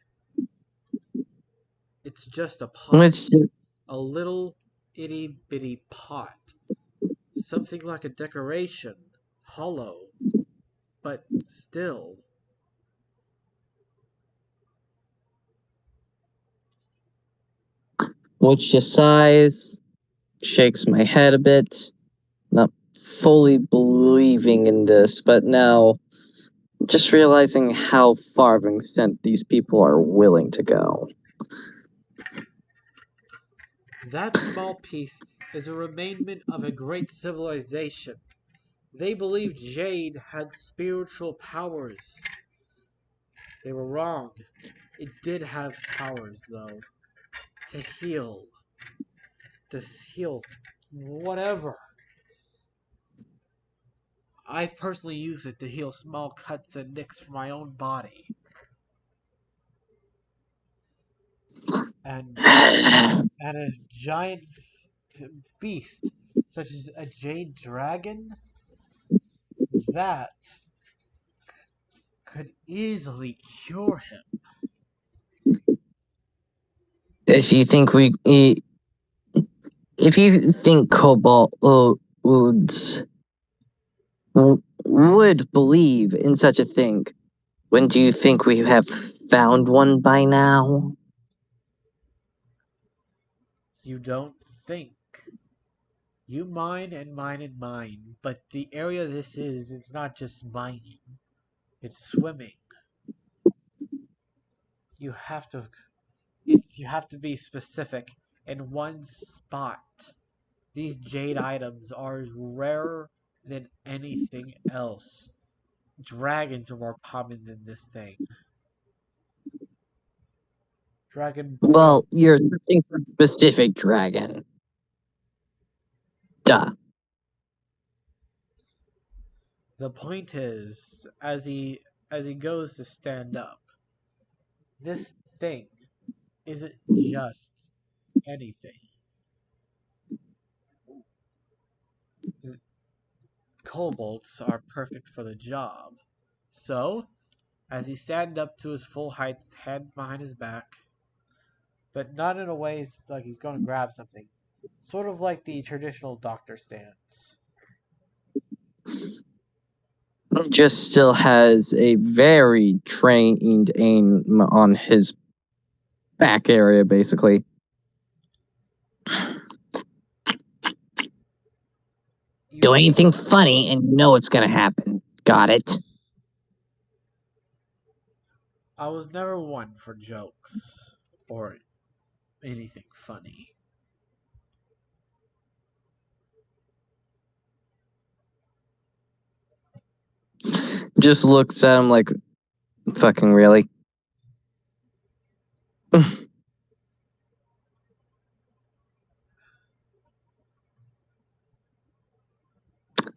It's just a pot, Which a little itty bitty pot, something like a decoration, hollow, but still. just sighs, shakes my head a bit, not fully believing in this, but now just realizing how far of an extent these people are willing to go. That small piece is a remainment of a great civilization. They believed jade had spiritual powers. They were wrong. It did have powers, though, to heal. To heal whatever. I've personally used it to heal small cuts and nicks from my own body. And and a giant beast, such as a jade dragon, that could easily cure him. if you think if you think Cobalt would believe in such a thing, when do you think we have found one by now? You don't think. You mine and mine and mine, but the area this is, it's not just mining. It's swimming. You have to you have to be specific in one spot. These jade items are rarer than anything else. Dragons are more common than this thing. Dragonborn. Well, you're searching for a specific dragon. Duh. The point is, as he goes to stand up, this thing isn't just anything. Kobolds are perfect for the job. So, as he stands up to his full height, hands behind his back, but not in a way like he's going to grab something, sort of like the traditional doctor stance. Just still has a very trained aim on his back area, basically. You Do know, anything funny and you know what's gonna happen. Got it? I was never one for jokes or anything funny. just looks at him like, fucking really?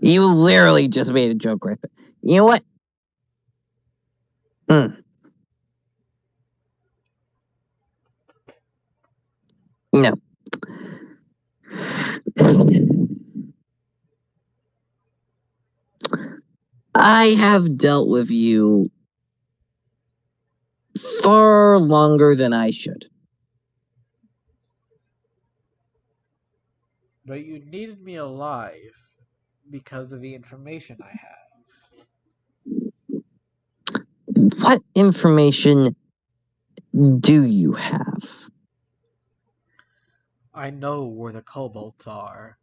You literally just made a joke right there. You know what? No. I have dealt with you far longer than I should. But you needed me alive because of the information I have. What information do you have? I know where the kobolds are.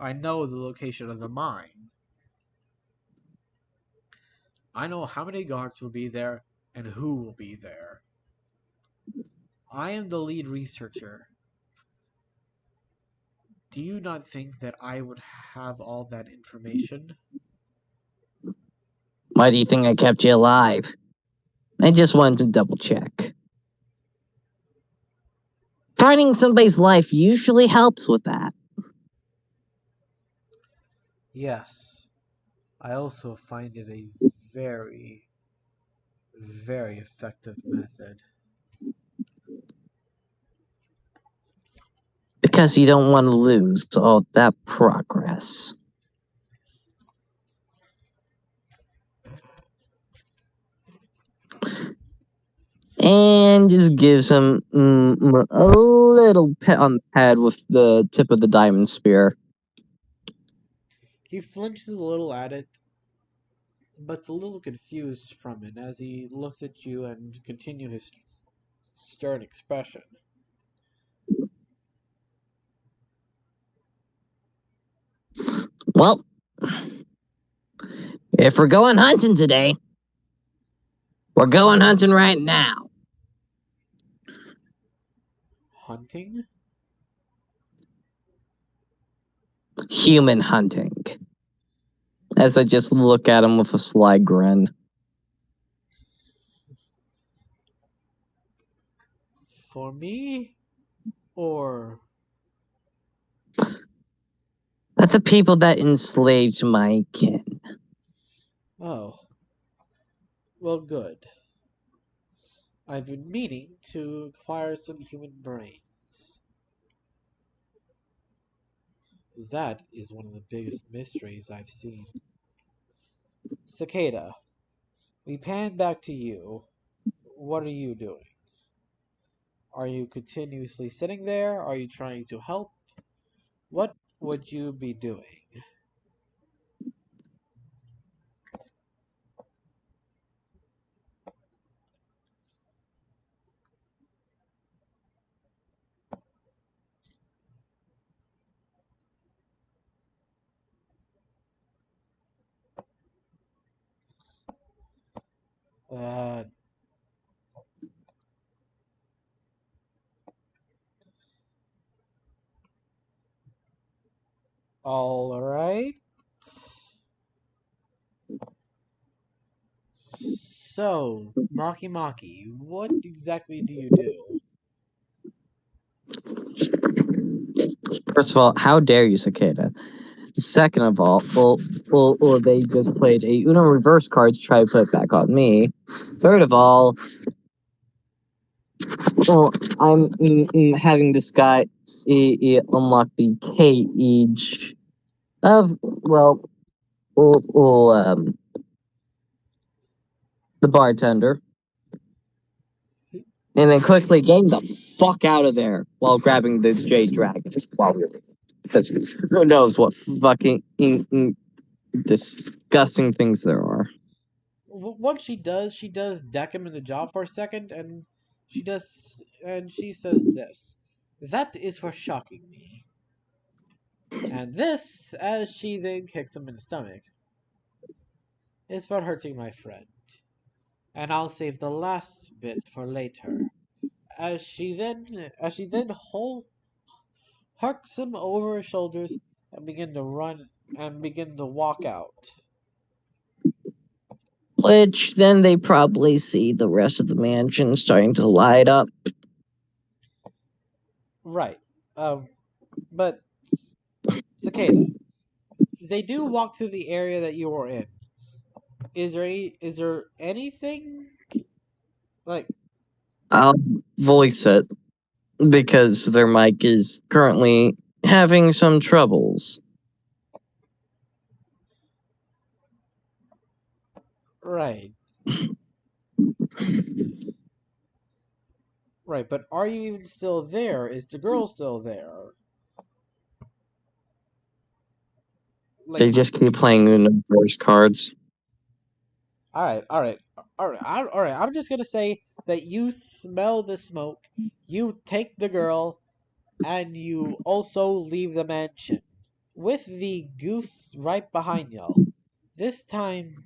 I know the location of the mine. I know how many guards will be there and who will be there. I am the lead researcher. Do you not think that I would have all that information? Why do you think I kept you alive? I just wanted to double check. Finding somebody's life usually helps with that. Yes. I also find it a very, very effective method. Because you don't want to lose all that progress. And just gives him a little pet on the head with the tip of the diamond spear. He flinches a little at it, but's a little confused from it as he looks at you and continue his stern expression. Well, if we're going hunting today, we're going hunting right now. Hunting? Human hunting. As I just look at him with a sly grin. For me? Or. That's the people that enslaved my kin. Oh. Well, good. I've been meaning to acquire some human brains. That is one of the biggest mysteries I've seen. Cicada, we pan back to you. What are you doing? Are you continuously sitting there? Are you trying to help? What would you be doing? Uh, all right. So, Maki Maki, what exactly do you do? First of all, how dare you, Cicada? Second of all, they just played a Uno reverse card to try to put it back on me. Third of all, well, I'm having this guy unlock the cage of, well, the bartender, and then quickly getting the fuck out of there while grabbing the Jade Dragon. Because who knows what fucking disgusting things there are. What she does deck him in the jaw for a second, and she says this. That is for shocking me. And this, as she then kicks him in the stomach, is for hurting my friend. And I'll save the last bit for later. As she then harks him over his shoulders, and begin to walk out. Which then they probably see the rest of the mansion starting to light up. Right. But Cicada, they do walk through the area that you were in. Is there anything like I'll voice it because their mic is currently having some troubles. right? Right, but are you even still there? Is the girl still there? They Like, just keep playing Uno voice cards. all right, all right, all right, all right. I'm just gonna say that you smell the smoke. You take the girl, and you also leave the mansion with the goose right behind y'all. This time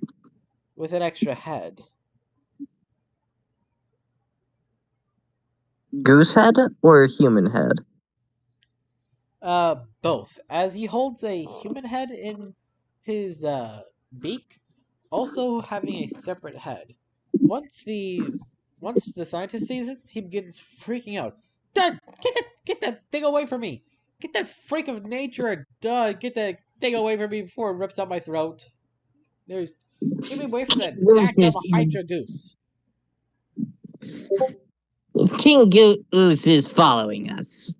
with an extra head. Goose head or human head? Both. As he holds a human head in his beak, also having a separate head. Once the once the scientist sees this, he begins freaking out. Dad, get that thing away from me! Get that freak of nature! Duh, get that thing away from me before it rips out my throat. There's Get me away from that Goose dadgum is Hydra goose. King Goose is following us.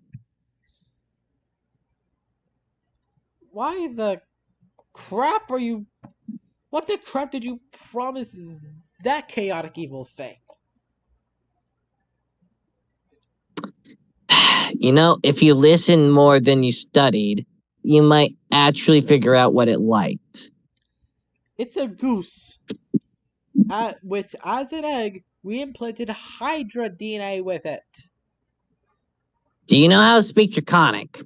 Why the crap are you what the crap did you promise that chaotic evil thing? You know, if you listen more than you studied, you might actually figure out what it liked. It's a goose. With as an egg, we implanted Hydra DNA with it. Do you know how to speak Draconic?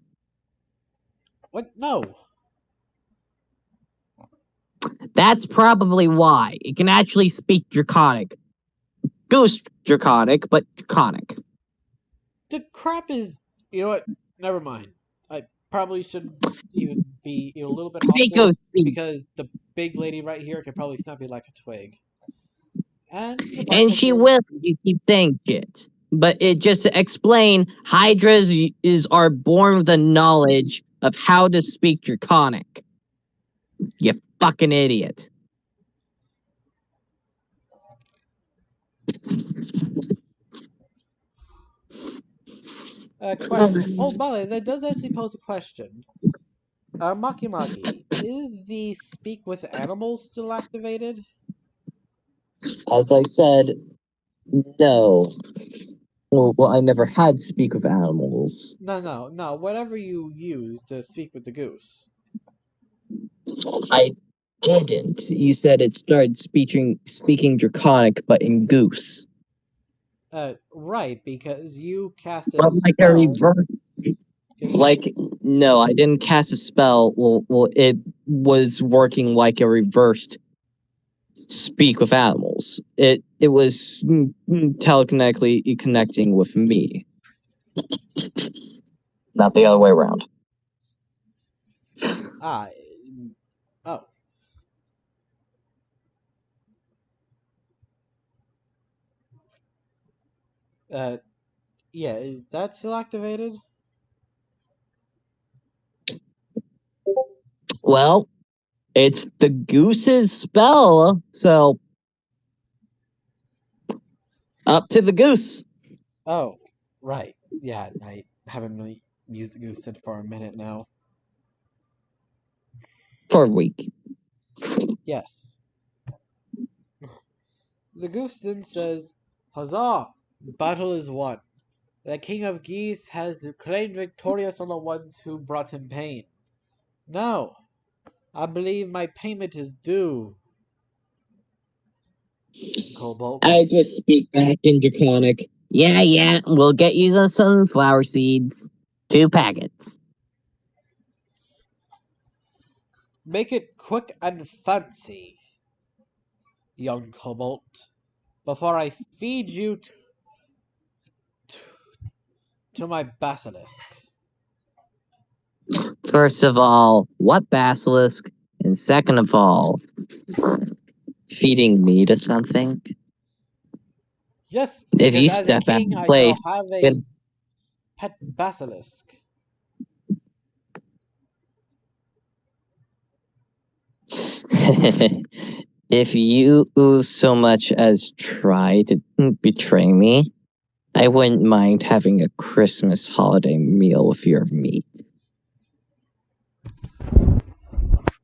What? No. That's probably why. It can actually speak Draconic. Goose Draconic, but Draconic. The crap is. You know what? Never mind. I probably should even be a little bit Hey, hostile Goose, speak. because the big lady right here could probably snap you like a twig. And the And she bartender. will if you keep saying shit. But it just to explain, Hydras are born with the knowledge of how to speak Draconic. You fucking idiot. Question. Oh, by the way, that does actually pose a question. Maki Maki, is the speak with animals still activated? As I said, no. Well, I never had speak with animals. No. Whatever you use to speak with the goose. I didn't. You said it started speaking Draconic, but in Goose. Right, because you casted a But like a spell. reverse. Like no, I didn't cast a spell. Well, it was working like a reversed speak with animals. It was telekinetically connecting with me, not the other way around. Ah, oh. Uh, yeah, is that still activated? Well, it's the goose's spell, so up to the goose Oh, right. Yeah, I haven't really used the goose head for a minute now. for a week. Yes. The goose then says, Huzzah! Battle is won. The king of geese has claimed victorious on the ones who brought him pain. Now, I believe my payment is due. Cobalt. I just speak back in Draconic. Yeah, we'll get you the sunflower seeds. 2 packets. Make it quick and fancy, young Cobalt, before I feed you to my basilisk. First of all, what basilisk? And second of all, feeding me to something? Yes, If because you as a step out king, of I shall place, have a pet basilisk. if you so much as try to betray me, I wouldn't mind having a Christmas holiday meal with your meat.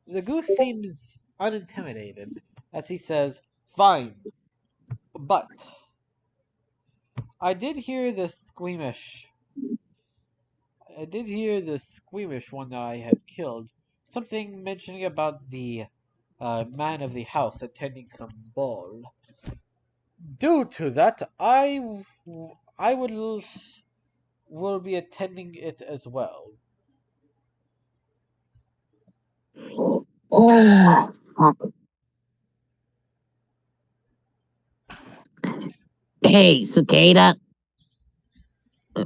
The goose seems unintimidated as he says, "Fine, but I did hear the squeamish. I did hear the squeamish one that I had killed. Something mentioning about the man of the house attending some ball. Due to that, I will be attending it as well." Oh, hey, cicada,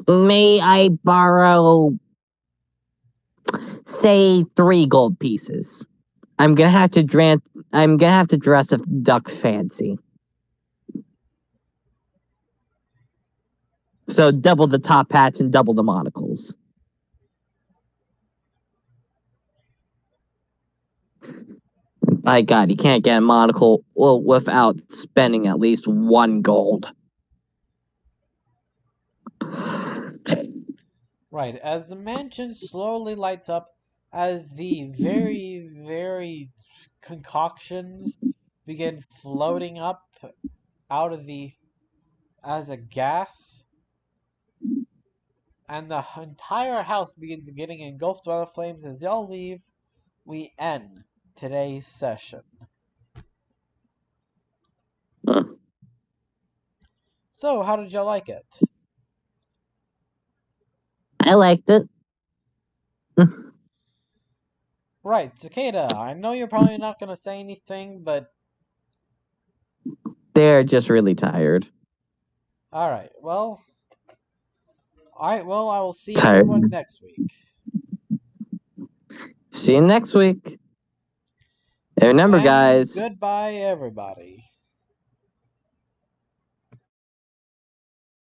may I borrow, say, 3 gold pieces? I'm gonna have to dress a duck fancy. So double the top hats and double the monocles. My God, you can't get a monocle without spending at least 1 gold. Right, as the mansion slowly lights up, as the very, very concoctions begin floating up out of the as a gas, and the entire house begins getting engulfed by the flames as y'all leave, we end today's session. So, how did y'all like it? I liked it. Right, Cicada, I know you're probably not going to say anything, but They're just really tired. alright, well, I will see Tired. everyone next week. See you next week. And remember, And guys. goodbye, everybody.